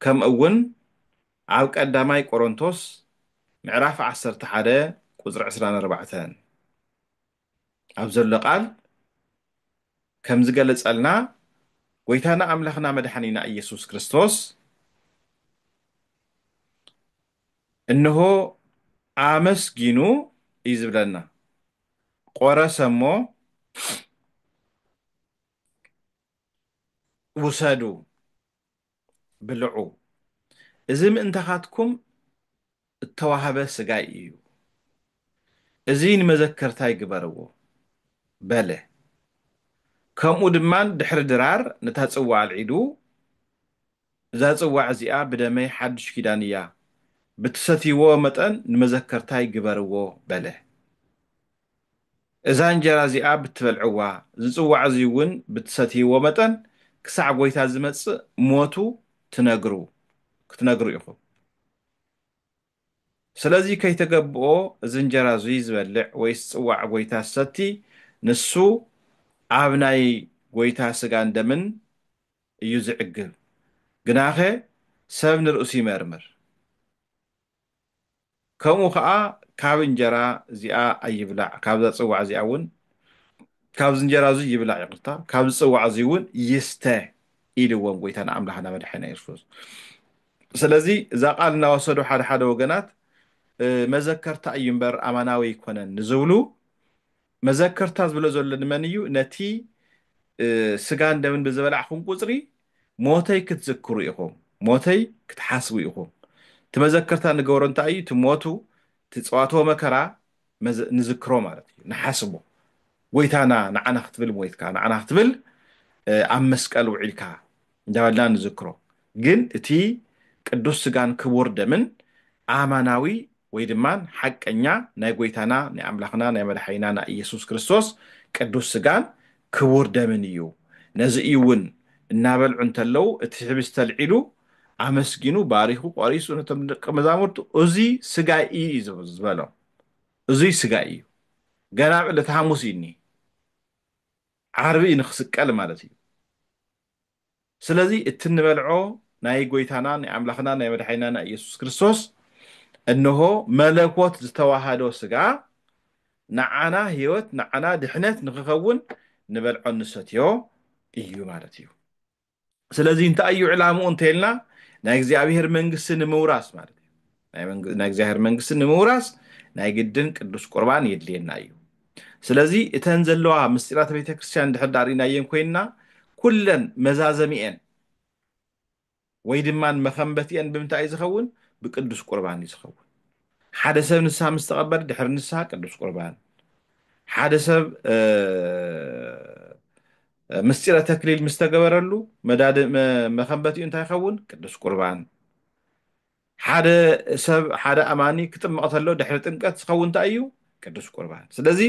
ከምኡ እውን ኣብ ቀዳማይ ቆሮንቶስ ምዕራፍ 11 ቁፅሪ 24 ኣብ ዘሎ ቃል ከም ዝገለጸልና ጎይታና ኣምላኽና መድኃኒና ኢየሱስ ክርስቶስ እንሆ ኣመስጊኑ እዩ ዝብለና ቆረሰ እሞ ውሰዱ ብልዑ እዚ ምእንታኻትኩም እተዋህበ ስጋይ እዩ እዚ ንመዘከርታይ ግበርዎ በለ ከምኡ ድማን ድሕሪ ድራር ነታ ጽዋዕ ኣልዒሉ እዛ ጽዋዕ እዚኣ ብደመይ ሓድሽ ኪዳን እያ ብትሰትይዎ መጠን ንመዘከርታይ ግበርዎ በለ እዛ እንጀራ እዚኣ ብትበልዕዋ ዝጽዋዕ እዚ እውን ብትሰትይዎ መጠን ክሳዕ ጎይታ ዝመጽእ ሞቱ ክትነግሩ ኢኹም ስለዚ ከይተገብኦ እዚ እንጀራ እዙይ ዝበልዕ ወይ ጽዋዕ ጎይታ ሰቲ ንሱ ኣብ ናይ ጎይታ ስጋን ደምን እዩ ዝዕግብ ግናኸ ሰብ ንርእሱ ይመርምር ከምኡ ከዓ ካብ እንጀራ እዚኣ ኣይብላዕ ካብዛ ጽዋዕ እዚኣ እውን ካብ እንጀራ እዙይ ይብላዕ ይቕርታ ካብ ጽዋዕ እዙይ እውን ይስተ ኢልዎም ጎይታና ኣምላኽና መድሓኒና ኢየሱስ ስለዚ እዛ ቃል እናወሰዱ ሓደ ሓደ ወገናት መዘከርታ እዩ እምበር ኣማናዊ ይኮነን ንዝብሉ መዘከርታ ዝብሎ ዘሎ ንመን እዩ ነቲ ስጋን ደምን ብዝበላዕኹም ቁፅሪ ሞተይ ክትዝክሩ ኢኹም ሞተይ ክትሓስቡ ኢኹም እቲ መዘከርታ ንገብሮ እንታይ እዩ እቲ ሞቱ ትፅዋትዎ መከራ ንዝክሮ ማለት እዩ ንሓስቦ ጎይታና ንዓና ክትብል ሞይትካ ንዓና ክትብል ኣብ መስቀል ውዒልካ እንዳበልና ንዝክሮ ግን እቲ ቅዱስ ስጋን ክቡር ደምን ኣማናዊ ወይ ድማን ሓቀኛ ናይ ጎይታና ናይ ኣምላኽና ናይ መድሓኒና ናይ ኢየሱስ ክርስቶስ ቅዱስ ስጋን ክቡር ደምን እዩ ነዚ እውን እናበልዑ እንተለው እቲ ሕብስተ ኣልዒሉ ኣመስጊኑ ባሪኹ ቆሪሱ ነቶም ደቀ መዛሙርቱ እዙይ ስጋይ እዩ ዝበሎም እዙይ ስጋይ እዩ ገና ዕለት ሓሙስ እዩ ዓርቢ ንኽስቀል ማለት እዩ ስለዚ እቲ እንበልዖ ናይ ጎይታና ናይ ኣምላኽና ናይ መድሓኒና ናይ ኢየሱስ ክርስቶስ እንሆ መለኮት ዝተዋሃዶ ስጋ ንዓና ህይወት ንዓና ድሕነት ንክኸውን ንበልዖ ንሰትዮ እዩ ማለት እዩ ስለዚ እንታይ እዩ ዕላምኡ እንተይልና ናይ እግዚኣብሔር መንግስቲ ንምውራስ ማለት እዩ ናይ እግዚኣብሔር መንግስቲ ንምውራስ ናይ ግድን ቅዱስ ቁርባን የድልየና እዩ ስለዚ እተን ዘለዋ ምስጢራት ቤተክርስትያን ድሕር ዳሪእናየን ኮይንና ኩለን መዛዘሚአን ወይ ድማን መኸንበቲአን ብምንታይ ዝኸውን ብቅዱስ ቁርባን ይዝኸውን ሓደ ሰብ ንስሓ ምስ ተቐበለ ድሕሪ ንስሓ ቅዱስ ቁርባን ሓደ ሰብ ምስጢረ ተክሊል ምስ ተገበረሉ መዳድ መኸንበቲኡ እንታይ ይኸውን ቅዱስ ቁርባን ሓደ ሰብ ሓደ ኣማኒ ክጥምቕ ተሎ ድሕሪ ጥምቀት ዝኸውን እንታይ እዩ ቅዱስ ቁርባን ስለዚ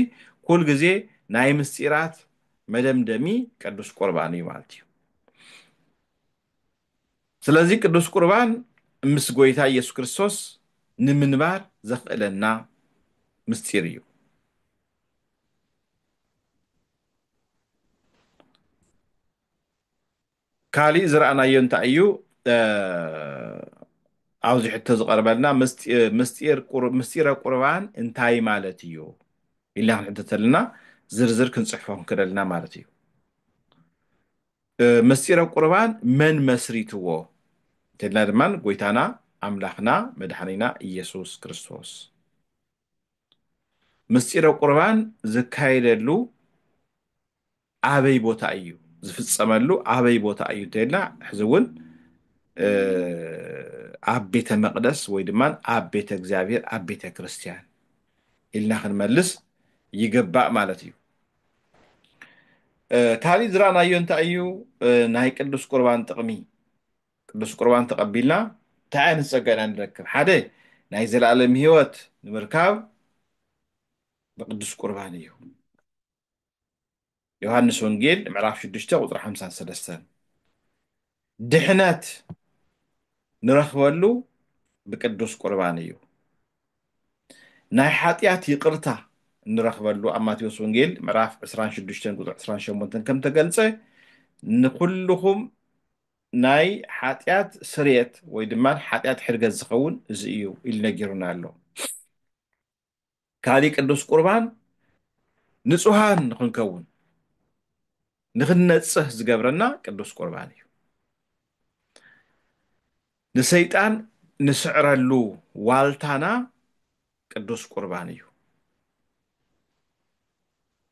ኩል ግዜ ናይ ምስጢራት መደምደሚ ቅዱስ ቁርባን እዩ ማለት እዩ ስለዚ ቅዱስ ቁርባን ምስ ጎይታ ኢየሱስ ክርስቶስ ንምንባር ዘኽእለና ምስጢር እዩ ካሊእ ዝረኣናዮ እንታይ እዩ ኣብዚ ሕቶ ዝቐርበልና ምስጢረ ቁርባን እንታይ ማለት እዩ ኢልና ክንሕተት ኣለና ዝርዝር ክንፅሕፎም ክደልና ማለት እዩ ምስጢረ ቁርባን መን መስሪትዎ እንተልና ድማ ጎይታና ኣምላኽና መድሓኒና ኢየሱስ ክርስቶስ ምስጢረ ቁርባን ዝካየደሉ ኣበይ ቦታ እዩ ዝፍፀመሉ ኣበይ ቦታ እዩ እንተልና ሕዚ እውን ኣብ ቤተ መቅደስ ወይ ድማ ኣብ ቤተ እግዚኣብሔር ኣብ ቤተ ክርስቲያን ኢልና ክንመልስ ይግባእ ማለት እዩ ካሊእ ዝረኣናዮ እንታይ እዩ ናይ ቅዱስ ቁርባን ጥቕሚ ቅዱስ ቁርባን ተቐቢልና እንታይ ዓይነት ፀጋ ኢና ንረክብ ሓደ ናይ ዘለኣለም ሂወት ንምርካብ ብቅዱስ ቁርባን እዩ ዮሃንስ ወንጌል ምዕራፍ 6 ቁፅሪ 53 ድሕነት ንረኽበሉ ብቅዱስ ቁርባን እዩ ናይ ሓጢኣት ይቅርታ ንረኽበሉ ኣብ ማቴዎስ ወንጌል ምዕራፍ 26 ቁፅሪ 28 ከም ተገልፀ ንኩልኩም ናይ ሓጢኣት ስርየት ወይ ድማ ሓጢኣት ሕርገት ዝኸውን እዚ እዩ ኢሉ ነጊሩና ኣሎ ካሊእ ቅዱስ ቁርባን ንፁሃን ንክንከውን ንክንነፅህ ዝገብረና ቅዱስ ቁርባን እዩ ንሰይጣን ንስዕረሉ ዋልታና ቅዱስ ቁርባን እዩ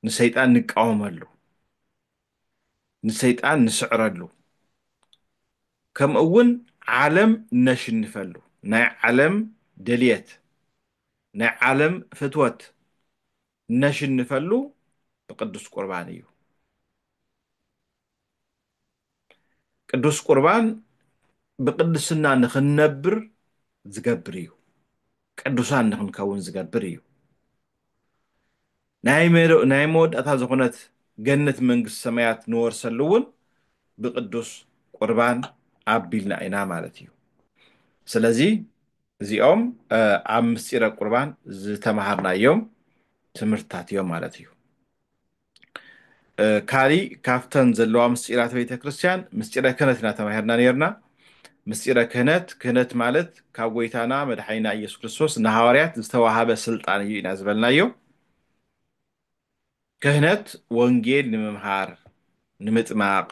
ንሰይጣን ንቃወመሉ ንሰይጣን ንስዕረሉ ከምኡ እውን ዓለም ነሽንፈሉ ናይ ዓለም ድልየት ናይ ዓለም ፍትወት ነሽንፈሉ ብቅዱስ ቁርባን እዩ ቅዱስ ቁርባን ብቅድስና ንክንነብር ዝገብር እዩ ቅዱሳን ንክንከውን ዝገብር እዩ ናይ መወዳእታ ዝኾነት ገነት መንግስቲ ሰማያት ንወርሰሉ እውን ብቅዱስ ቁርባን ኣቢልና ኢና ማለት እዩ ስለዚ እዚኦም ኣብ ምስጢረ ቁርባን ዝተምሃርናዮም ትምህርትታት እዮም ማለት እዩ ካሊእ ካብተን ዘለዋ ምስጢራት ቤተ ክርስቲያን ምስጢረ ክህነት ኢና ተማሂርና ነርና ምስጢረ ክህነት ማለት ካብ ጎይታና መድሓኒና ኢየሱስ ክርስቶስ ንሃዋርያት ዝተዋሃበ ስልጣን እዩ ኢና ዝበልናዮ ክህነት ወንጌል ንምምሃር ንምጥማቅ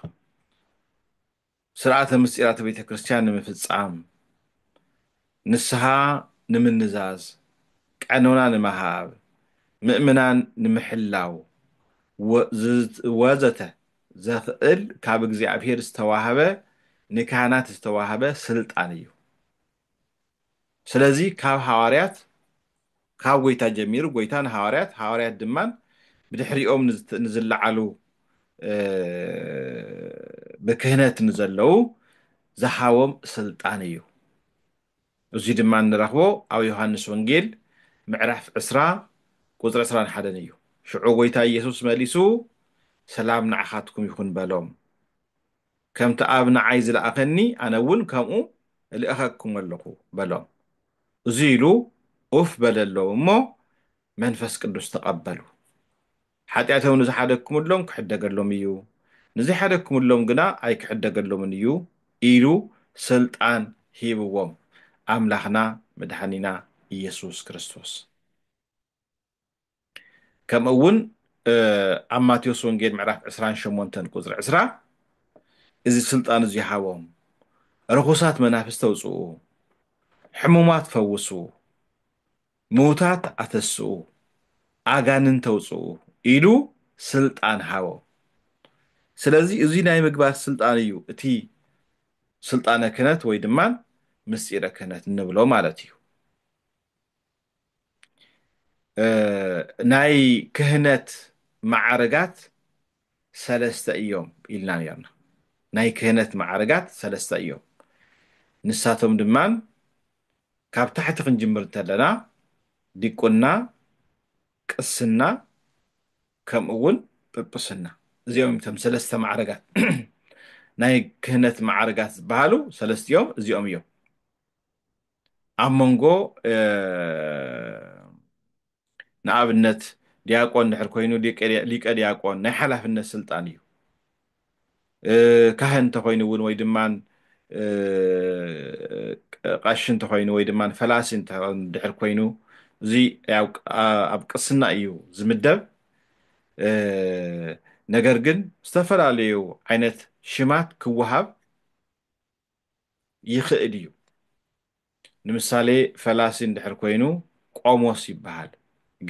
ስርዓተ ምስጢራት ቤተ ክርስቲያን ንምፍፃም ንስሓ ንምንዛዝ ቀኖና ንምሃብ ምእምናን ንምሕላው ወዘተ ዘኽእል ካብ እግዚኣብሔር ዝተዋሃበ ንካህናት ዝተዋሃበ ስልጣን እዩ ስለዚ ካብ ሃዋርያት ካብ ጎይታ ጀሚሩ ጎይታ ንሃዋርያት ሃዋርያት ድማ ብድሕሪኦም ንዝለዓሉ ብክህነት ንዘለዉ ዝሃቦም ስልጣን እዩ እዚ ድማ ንረኽቦ ኣብ ዮሃንስ ወንጌል ምዕራፍ 20 ቁፅሪ 21 እዩ ሽዑ ጎይታ ኢየሱስ መሊሱ ሰላም ንዓኻትኩም ይኹን በሎም ከምቲ ኣብ ንዓይ ዝለኣኸኒ ኣነ እውን ከምኡ እልእኸኩም ኣለኹ በሎም እዚ ኢሉ ኡፍ በለለዉ እሞ መንፈስ ቅዱስ ተቐበሉ ሓጢኣቶም ንዝሓደግኩምሎም ክሕደገሎም እዩ ንዘይሓደግኩምሎም ግና ኣይክሕደገሎምን እዩ ኢሉ ስልጣን ሂብዎም ኣምላኽና መድሓኒና ኢየሱስ ክርስቶስ ከምኡ እውን ኣብ ማቴዎስ ወንጌል ምዕራፍ 28 ቁፅሪ 20 እዚ ስልጣን እዚ ይሃቦም ርኩሳት መናፍስቲ ተውፅኡ ሕሙማት ፈውሱ ምዉታት ኣተስኡ ኣጋንን ተውፅኡ ኢሉ ስልጣን ሃቦም ስለዚ እዚ ናይ ምግባር ስልጣን እዩ እቲ ስልጣነ ክህነት ወይ ድማ ምስጢረ ክህነት እንብሎ ማለት እዩ ናይ ክህነት ማዕረጋት ሰለስተ እዮም ኢልና ነርና ናይ ክህነት ማዕረጋት ሰለስተ እዮም ንሳቶም ድማ ካብ ታሕቲ ክንጅምር እንተለና ዲቁና ቅስና ከምኡ እውን ጵጵስና እዚኦም እቶም ሰለስተ ማዕረጋት ናይ ክህነት ማዕረጋት ዝበሃሉ ሰለስቲኦም እዚኦም እዮም ኣብ መንጎ ንኣብነት ዲያቆን ድሕር ኮይኑ ሊቀ ዲያቆን ናይ ሓላፍነት ስልጣን እዩ ካህን እንተኮይኑ እውን ወይ ድማ ቀሺ እንተኮይኑ ወይ ድማ ፈላሲ ድሕር ኮይኑ እዚ ያው ኣብ ቅስና እዩ ዝምደብ ነገር ግን ዝተፈላለዩ ዓይነት ሽማት ክወሃብ ይኽእል እዩ ንምሳሌ ፈላሲ እንድሕር ኮይኑ ቆሞስ ይበሃል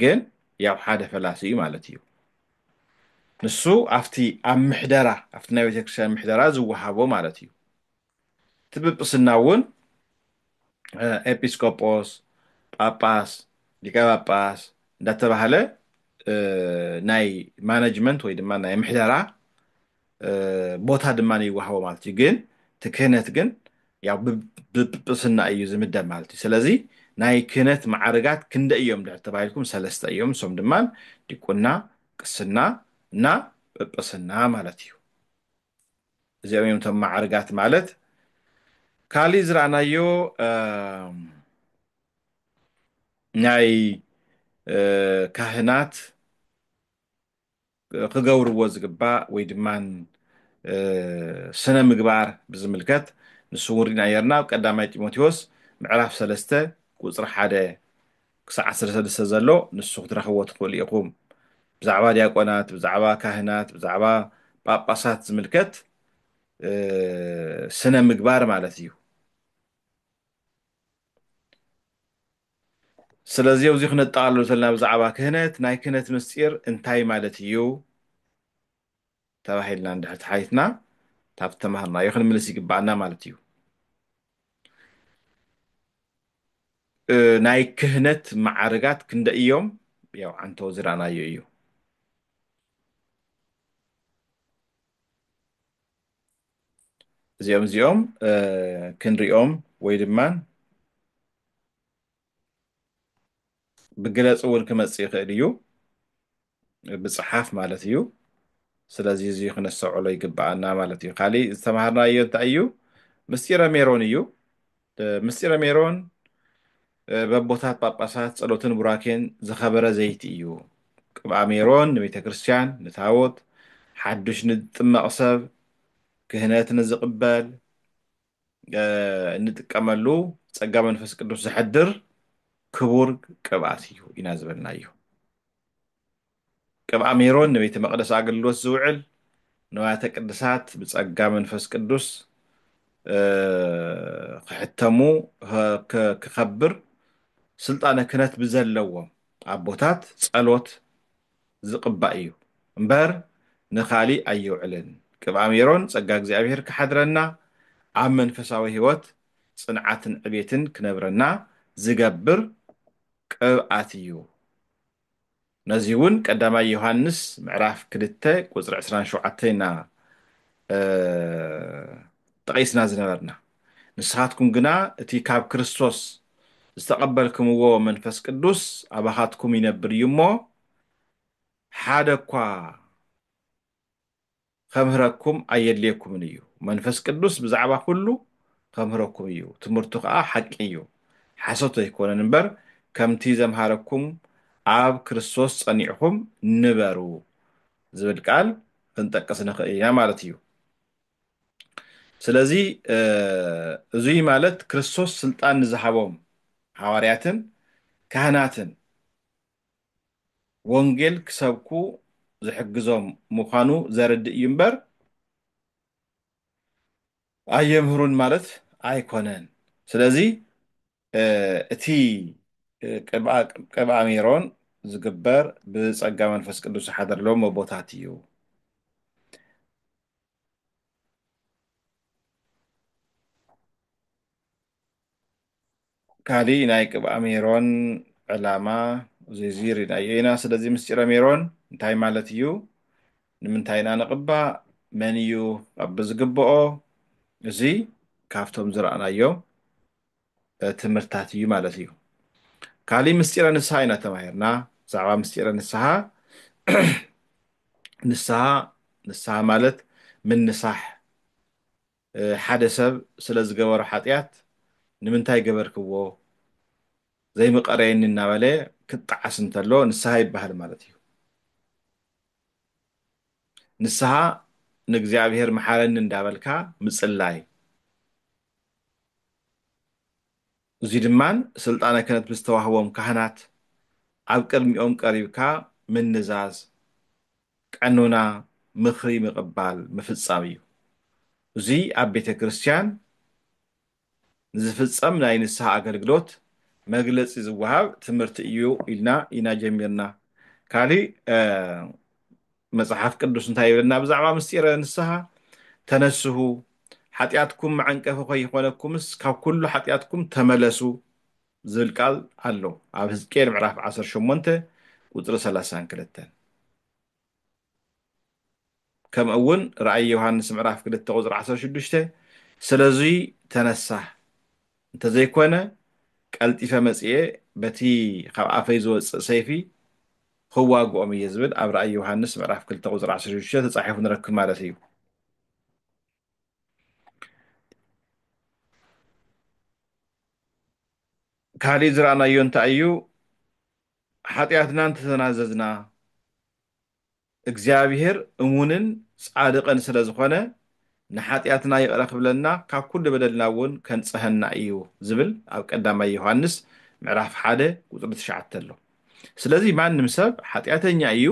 ግን ያው ሓደ ፈላሲ እዩ ማለት እዩ ንሱ ኣብቲ ኣብ ምሕደራ ኣብቲ ናይ ቤተክርስትያን ምሕደራ ዝወሃቦ ማለት እዩ እቲ ጵጵስና እውን ኤጲስቆጶስ ጳጳስ ሊቀ ጳጳስ እንዳተባሃለ ናይ ማኔጅመንት ወይ ድማ ናይ ምሕደራ ቦታ ድማ ይወሃቦ ማለት እዩ ግን እቲ ክህነት ግን ያው ብጵጵስና እዩ ዝምደብ ማለት እዩ ስለዚ ናይ ክህነት ማዕርጋት ክንደ እዮም ድሕር ተባሂልኩም ሰለስተ እዮም ንሶም ድማ ዲቁና ቅስና እና ጵጵስና ማለት እዩ እዚኦም እዮም እቶም ማዕርጋት ማለት ካሊእ ዝረኣናዮ ናይ ካህናት ክገብርዎ ዝግባእ ወይ ድማ ስነ ምግባር ብዝምልከት ንሱ እውን ሪኢና ነርና ኣብ ቀዳማይ ጢሞቴዎስ ምዕራፍ 3 ቁፅሪ 1 ክሳብ 13 ዘሎ ንሱ ክትረኽብዎ ትኽእሉ ኢኹም ብዛዕባ ዲያቆናት ብዛዕባ ካህናት ብዛዕባ ጳጳሳት ዝምልከት ስነ ምግባር ማለት እዩ ስለዚ ኣብዚ ክነጠቃልሎ ዘለና ብዛዕባ ክህነት ናይ ክህነት ምስጢር እንታይ ማለት እዩ ተባሂልና እንድሕር ተሓቲትና ታብቲ ተማሃርናዮ ክንምልስ ይግባአና ማለት እዩ ናይ ክህነት ማዕርጋት ክንደ እዮም ያው ዓንቶ ዝረኣናዮ እዩ እዚኦም ክንሪኦም ወይ ድማ ብግለፅ እውን ክመፅእ ይኽእል እዩ ብፅሓፍ ማለት እዩ ስለዚ እዚ ክነስተውዕሎ ይግባአና ማለት እዩ ካሊእ ዝተምሃርናዮ እንታይ እዩ ምስጢረ ሜሮን እዩ ምስጢረ ሜሮን በቦታት ጳጳሳት ጸሎትን ቡራኬን ዝኸበረ ዘይቲ እዩ ቅብኣ ሜሮን ንቤተ ክርስቲያን ንታቦት ሓዱሽ ንጥመቕ ሰብ ክህነት ንዝቕበል እንጥቀመሉ ጸጋ መንፈስ ቅዱስ ዝሕድር ክቡር ቅብኣት እዩ ኢና ዝበልናዮ ቅብኣ ሜሮን ንቤተ መቕደስ ኣገልግሎት ዝውዕል ንዋያተ ቅድሳት ብጸጋ መንፈስ ቅዱስ ክሕተሙ ክኸብር ስልጣነ ክህነት ብዘለዎም ኣቦታት ጸሎት ዝቕባእ እዩ እምበር ንኻሊእ ኣይውዕልን ቅብኣ ሜሮን ጸጋ እግዚኣብሔር ክሓድረና ኣብ መንፈሳዊ ህይወት ጽንዓትን ዕብየትን ክነብረና ዝገብር ቅብኣት እዩ ነዚ እውን ቀዳማይ ዮሃንስ ምዕራፍ 2 ቁፅሪ 27 ኢና ጠቒስና ዝነበርና ንስኻትኩም ግና እቲ ካብ ክርስቶስ ዝተቐበልኩምዎ መንፈስ ቅዱስ ኣባኻትኩም ይነብር እዩ እሞ ሓደ እኳ ከምህረኩም ኣየድልየኩምን እዩ መንፈስ ቅዱስ ብዛዕባ ኩሉ ከምህረኩም እዩ ትምህርቱ ከዓ ሓቂ እዩ ሓሶት ኣይኮነን እምበር ከምቲ ዘምሃረኩም ኣብ ክርስቶስ ጸኒዕኹም ንበሩ ዝብል ቃል ክንጠቅስ ንኽእል ኢና ማለት እዩ ስለዚ እዙይ ማለት ክርስቶስ ስልጣን ንዝሃቦም ሐዋርያትን ካህናትን ወንጌል ክሰብኩ ዝሕግዞም ምዃኑ ዘርድእ እዩ እምበር ኣየምህሩን ማለት ኣይኮነን ስለዚ እቲ ቅብኣ ሜሮን ዝግበር ብጸጋ መንፈስ ቅዱስ ዝሓደረሎም ቦታት እዩ ካሊእ ናይ ቅብኣ ሜሮን ዕላማ እዚ ሪእናዮ ኢና ስለዚ ምስጢረ ሜሮን እንታይ ማለት እዩ ንምንታይ ኢና ንቕባእ መን እዩ ኣብ ዝግብኦ እዚ ካብቶም ዝረኣናዮም ትምህርታት እዩ ማለት እዩ ካሊእ ምስጢረ ንስሓ ኢና ተማሂርና ብዛዕባ ምስጢረ ንስሓ ንስሓ ማለት ምንሳሕ ሓደ ሰብ ስለ ዝገበሮ ሓጢኣት ንምንታይ ገበርክዎ ዘይምቐረየኒ እናበለ ክጣዓስ እንተሎ ንስሓ ይበሃል ማለት እዩ ንስሓ ንእግዚኣብሔር መሓረኒ እንዳበልካ ምጽላይ እዚ ድማን ስልጣነ ክህነት ብዝተዋህቦም ካህናት ኣብ ቅድሚኦም ቀሪብካ ምንዛዝ ቀኖና ምኽሪ ምቕባል ምፍጻም እዩ እዙይ ኣብ ቤተ ክርስቲያን ንዝፍጸም ናይ ንስሓ ኣገልግሎት መግለፂ ዝወሃብ ትምህርቲ እዩ ኢና ጀሚርና ካሊእ መጽሓፍ ቅዱስ እንታይ ይብለና ብዛዕባ ምስጢረ ንስሓ ተነስሁ ሓጢኣትኩም መዐንቀፊ ከይኮነኩምስ ካብ ኩሉ ሓጢኣትኩም ተመለሱ ዝብል ቃል ኣሎ ኣብ ሕዝቅኤል ምዕራፍ 18 ቁፅሪ 32 ከምኡ እውን ራእይ ዮሃንስ ምዕራፍ 2 ቁፅሪ 16 ስለዚ ተነሳህ እንተዘይኮነ ቀልጢፈ መጽኤ በቲ ካብ ኣፈይ ዝወፅእ ሰይፊ ክዋግኦም እየ ዝብል ኣብ ራእይ ዮሃንስ ምዕራፍ 2 ቁፅሪ 16 ተጻሒፉ ንረክብ ማለት እዩ ካሊእ ዝረኣናዮ እንታይ እዩ ሓጢኣትና እንተተናዘዝና እግዚኣብሔር እሙንን ጻድቕን ስለ ዝኾነ ንሓጢኣትና ይቕረ ክብለና ካብ ኩሉ በደልና እውን ከንጽሐና እዩ ዝብል ኣብ ቀዳማይ ዮሃንስ ምዕራፍ 1 ቁፅሪ 9 ኣሎ ስለዚ ማንም ሰብ ሓጢኣተኛ እዩ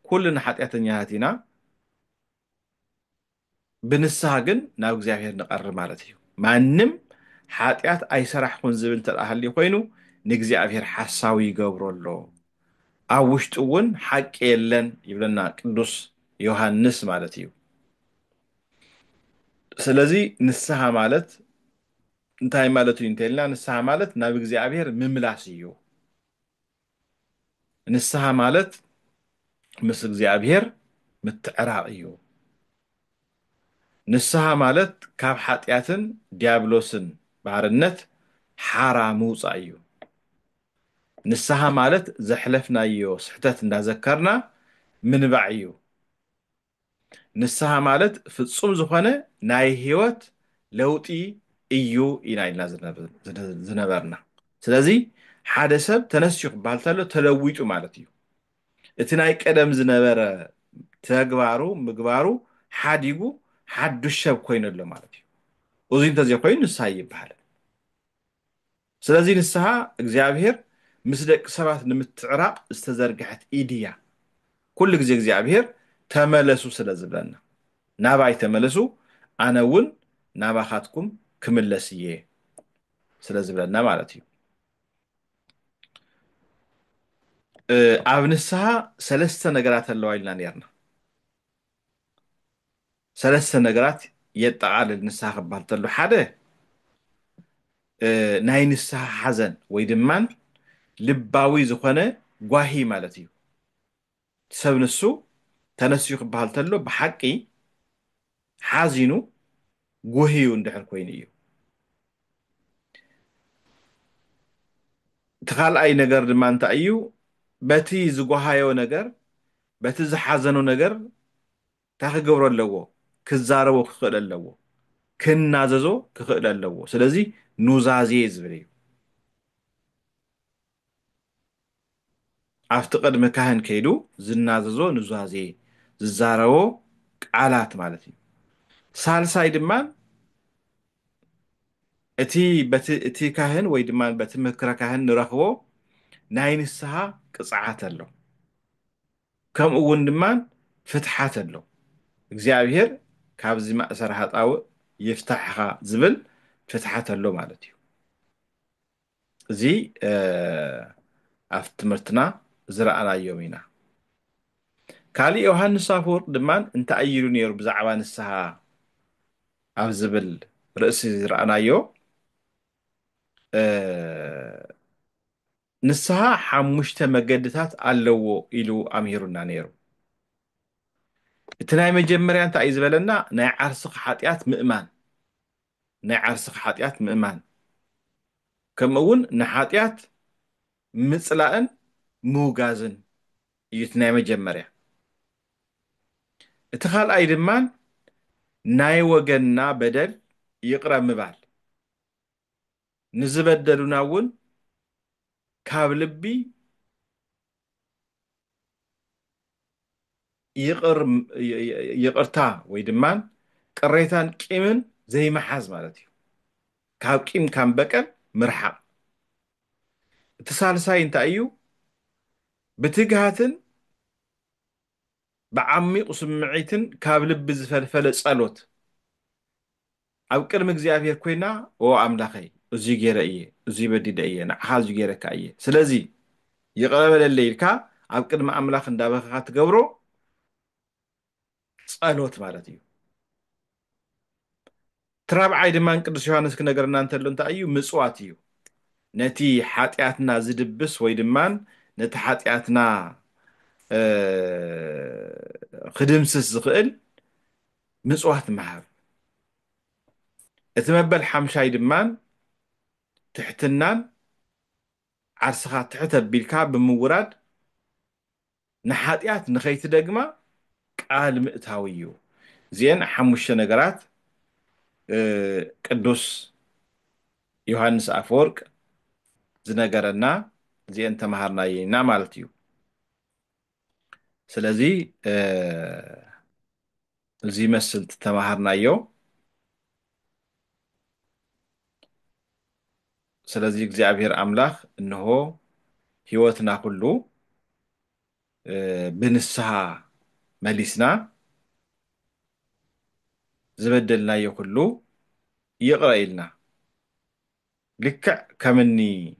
ኩልና ሓጢኣተኛታት ኢና ብንስሓ ግን ናብ እግዚኣብሔር ንቐርብ ማለት እዩ ማንም ሓጢኣት ኣይሰራሕኩን ዝብል እንተሃልዩ ኮይኑ ንእግዚኣብሔር ሓሳዊ ይገብሮ ኣሎ ኣብ ውሽጡ እውን ሓቂ የለን ይብለና ቅዱስ ዮሃንስ ማለት እዩ ስለዚ ንስሓ ማለት እንታይ ማለት እዩ እንተኢልና ንስሓ ማለት ናብ እግዚኣብሔር ምምላስ እዩ ንስሓ ማለት ምስ እግዚኣብሔር ምትዕራቕ እዩ ንስሓ ማለት ካብ ሓጢኣትን ዲያብሎስን ባርነት ሓራ ምውፃእ እዩ ንስሓ ማለት ዘሕለፍናዮ ስሕተት እንዳዘከርና ምንባዕ እዩ ንስሓ ማለት ፍጹም ዝኾነ ናይ ህይወት ለውጢ እዩ ኢና ኢልና ዝነበርና ስለዚ ሓደ ሰብ ተነስዩ ክበሃል ተሎ ተለዊጡ ማለት እዩ እቲ ናይ ቀደም ዝነበረ ተግባሩ ምግባሩ ሓዲጉ ሓዱሽ ሰብ ኮይኑ ኣሎ ማለት እዩ እዙይ እንተዘይኮይኑ ንስሓ ይበሃል ስለዚ ንስሓ እግዚኣብሔር ምስ ደቂ ሰባት ንምትዕራቕ ዝተዘርግሐት ኢድ እያ ኩሉ ግዜ እግዚኣብሔር ተመለሱ ስለ ዝብለና ናባይ ተመለሱ ኣነ እውን ናባኻትኩም ክምለስ እየ ስለ ዝብለና ማለት እዩ ኣብ ንስሓ ሰለስተ ነገራት ኣለዋ ኢልና ነርና ሰለስተ ነገራት የጠቃልል ንስሓ ክበሃል ተሎ ሓደ ናይ ንስሓ ሓዘን ወይ ድማን ልባዊ ዝኾነ ጓሂ ማለት እዩ ሰብ ንሱ ተነስዩ ክበሃል ተሎ ብሓቂ ሓዚኑ ጉህዩ እንድሕር ኮይኑ እዩ እቲ ካልኣይ ነገር ድማ እንታይ እዩ በቲ ዝጓሃዮ ነገር በቲ ዝሓዘኑ ነገር እንታይ ክገብሮ ኣለዎ ክዛረቦ ክኽእል ኣለዎ ክናዘዞ ክኽእል ኣለዎ ስለዚ ኑዛዜ ዝብል እዩ ኣብቲ ቅድሚ ካህን ከይዱ ዝናዘዞ ኑዛዜ ዝዛረቦ ቃላት ማለት እዩ ሳልሳይ ድማ እቲ ካህን ወይ ድማ በቲ ምክረ ካህን ንረኽቦ ናይ ንስሓ ቅፅዓት ኣሎ ከምኡ እውን ድማ ፍትሓት ኣሎ እግዚኣብሔር ካብዚ ማእሰር ሃጣውእ ይፍታሕኻ ዝብል ፍትሓት ኣሎ ማለት እዩ እዚ ኣብ ትምህርትና ዝረኣናዮም ኢና ካሊእ ዮሃንስ ኣፈወርቅ ድማ እንታይ ኢሉ ነይሩ ብዛዕባ ንስሓ ኣብ ዝብል ርእሲ ዝረኣናዮ ንስሓ ሓሙሽተ መገድታት ኣለዎ ኢሉ ኣምሂሩና ነይሩ እቲ ናይ መጀመርያ እንታይ እዩ ዝበለና ናይ ዓርስኻ ሓጢኣት ምእማን ናይ ዓርስኻ ሓጢኣት ምእማን ከምኡ እውን ንሓጢኣት ምፅላእን ምውጋዝን እዩ እቲ ናይ መጀመርያ እቲ ካልኣይ ድማ ናይ ወገንና በደል ይቕረብ ምባል ንዝበደሉና እውን ካብ ልቢ ይቕርታ ወይ ድማ ቅሬታን ቂምን ዘይመሓዝ ማለት እዩ ካብ ቂም ካብ በቀል ምርሓቅ እቲ ሳልሳይ እንታይ እዩ بتجهاتن بعميق سمعيتن كابل بزفلفل صلوت أو كرم እግዚአብሔር ኮይና أملاخي أزي جيرا إيه أزي بدي دقيقة نحاز جيرا كأيه سلازي يقرب الليل كا أو كرم أملاخ ندابخ تقبرو صلوت مالتي تراب عيد ما نقدس يوحنس كنقرنا أنت اللي أنت أيو مسواتيو نتي حاتياتنا زدبس ويدمان نتي حاتياتنا خدمسس زخئل مسوات محاب اتمبل حمشاي دمان تحتنان عرسخا تحت بيلكا بموراد نحاتيات نخيت دقما قال مئتاويو زين حموش نقرات قدوس يوحنس أفورك زنقرنا زين تمهرنا ينا مالتيو سلازي زي مسل تمهرنا يو سلازي እግዚአብሔር أملاخ إنه هيوتنا كله بنسها مليسنا زبدلنا يكله يقرأ لنا لك كمني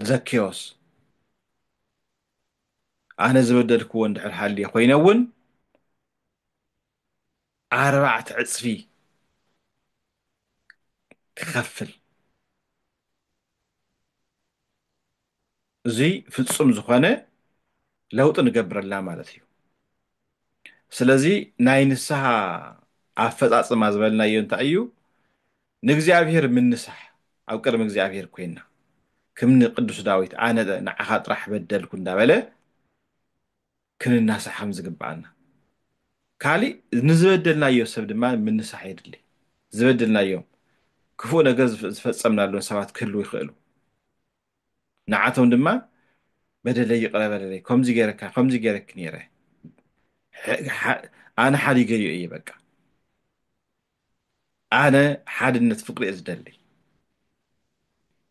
زكيوس أنا زبدلك وند الحالي خوينون 4 عصفي كخفل زي فتصم زخانة لوط نقبرلا مالتي سلازي ناينسها عفت ما زبلنا ينتعيو نግዚአብሔር منسح أو قرم እግዚአብሔር كوينا كمن قدوس داويت أنا نعها طرح بدلكم دابله كن الناس حمز قبعنا كالي نزبدلنا يوسف دما منسح يدلي زبدلنا يوم كفو ነገር ዝፈጸምና ለን ሰባት ክህሉ ይኽእሉ ንዓቶም ድማ በደለይ ይቕረ በደለይ ከምዚ ገይረካ ከምዚ ገይረክ ነይረ ኣነ ሓዲገዩ እየ በቃ ኣነ ሓድነት ፍቅሪ እየ ዝደሊ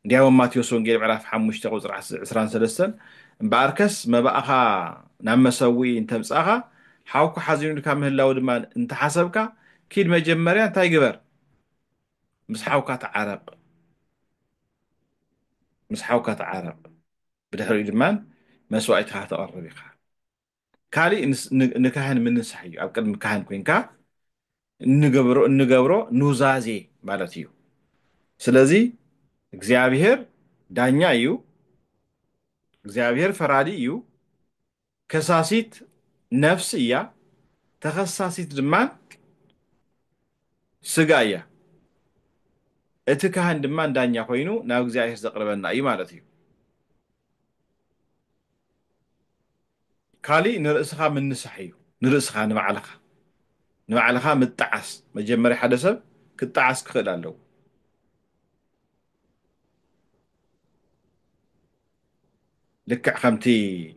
እንዲያውም ማቴዎስ ወንጌል ምዕራፍ 5 ቁፅሪ 23 እምበኣርከስ መባእኻ ናብ መሰዊ እንተምፃእኻ ሓውኩ ሓዚኑልካ ምህላው ድማ እንተሓሰብካ ኪድ መጀመርያ እንታይ ግበር ምስ ሓውካ ተዓረቕ ምስ ሓውካ ተዓረቕ بدحري دمان مسوعت هات أقربيها كالي نكهن من نسحي أو كلمة كهن كوينكا نجبرو نوزازي مالتيو سلازي እግዚአብሔር ዳኛ እዩ እግዚአብሔር ፈራዲ እዩ ከሳሲት ነፍስ እያ ተኸሳሲት ድማ ስጋ እያ እቲ ካህን ድማ ዳኛ ኮይኑ ናብ እግዚአብሔር ዘቅርበና እዩ ማለት እዩ كالي نرأسها من نسحيو نرأسها نبعلها متعس مجمري حدثب كتعس كخلالو لك خمتي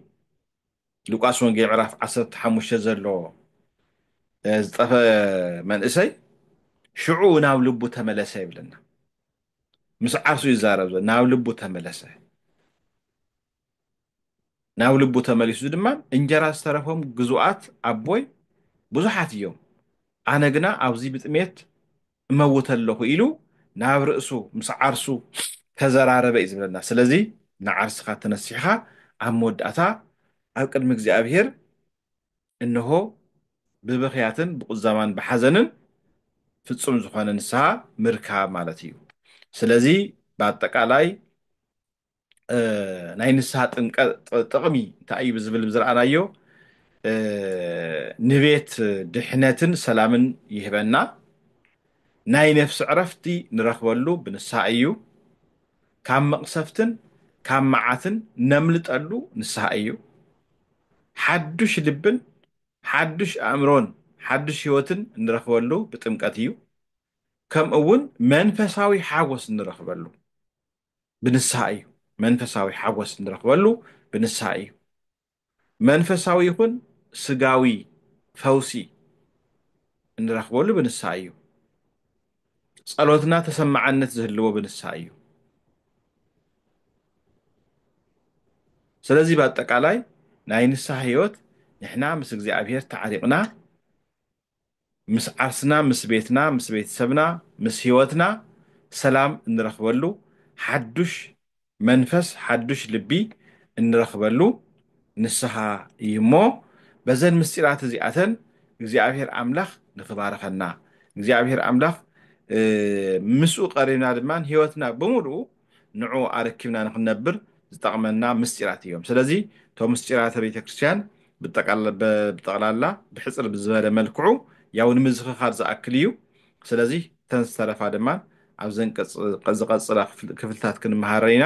لوقاس وانجي عراف عصر تحموش زلو زطفة من اسي شعو ناو لبو تملسي بلنا مس عرسو يزارب ناو لبو تملسي ناو لبو تملسو دمان انجراس ترفهم قزوات عبوي بزحات يوم أنا قنا أوزي بتميت موت الله إلو ناب رأسو مس عرسو تزرار بإذن الله سلزي نعرس خات نسيحة عمود أتا أو قد مجزي أبهر إنه ببخياتن بقزمان بحزنن في الصوم زخان نسها مركب مالتيو سلزي بعد تقالاي ناي نسها تقمي تأي بزبل بزرعنا يو نبيت دحنتن سلامن يهبنا ناي نفس عرفتي نرخبلو بنسائيو كام مقصفتن كام معاتن نملت قالو نسائيو حدش لبن حدش أمرون حدش هوتن نرخبلو بتمكاتيو كم أول منفساوي حاوس نرخبلو بنسائيو منفساوي حاوس نرخبلو بنسائيو منفساوي يكون سقاوي فوسي نرخبلو بنسائيو صلوتنا تسمعنت زهلو بنسائيو ስለዚህ በአጠቃላይ ናይ ንስሐ ህይወት ንሕና ምስ እግዚኣብሔር ተዓሪቕና ምስ ዓርስና ምስ ቤትና ምስ ቤተሰብና ምስ ህይወትና ሰላም እንረኽበሉ ሓዱሽ መንፈስ ሓዱሽ ልቢ እንረኽበሉ ንስሐ እዩ እሞ በዘን ምስጢራት እዚኣተን እግዚኣብሔር ኣምላኽ ንኽባረኸና እግዚኣብሔር ኣምላኽ ምስኡ ቀሪብና ድማን ህይወትና ብምሉኡ ንዑ ኣረኪብና ንክንነብር ዝጠቕመና ምስጢራት እዮም ስለዚ እቶም ምስጢራት ቤተክርስትያን ብጠቕላላ ብሕፅር ብዝበለ መልክዑ ያው ንምዝኽኻር ዝኣክል እዩ ስለዚ ተን ዝተረፋ ድማ ኣብዘን ዝቐፅላ ክፍልታት ክንመሃረ ኢና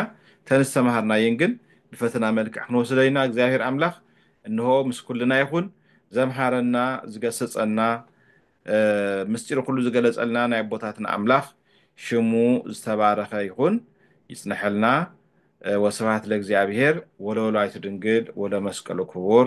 ተን ዝተምሃርናየን ግን ብፈተና መልክዕ ክንወስዶ ኢና እግዚኣብሔር ኣምላኽ እንሆ ምስ ኩልና ይኹን ዘምሃረና ዝገሰፀና ምስጢር ኩሉ ዝገለፀልና ናይ ኣቦታትና ኣምላኽ ሽሙ ዝተባረኸ ይኹን ይጽنحልና ወስብሐት ለእግዚአብሔር ወለወላዲቱ ድንግል ወለመስቀሉ ክቡር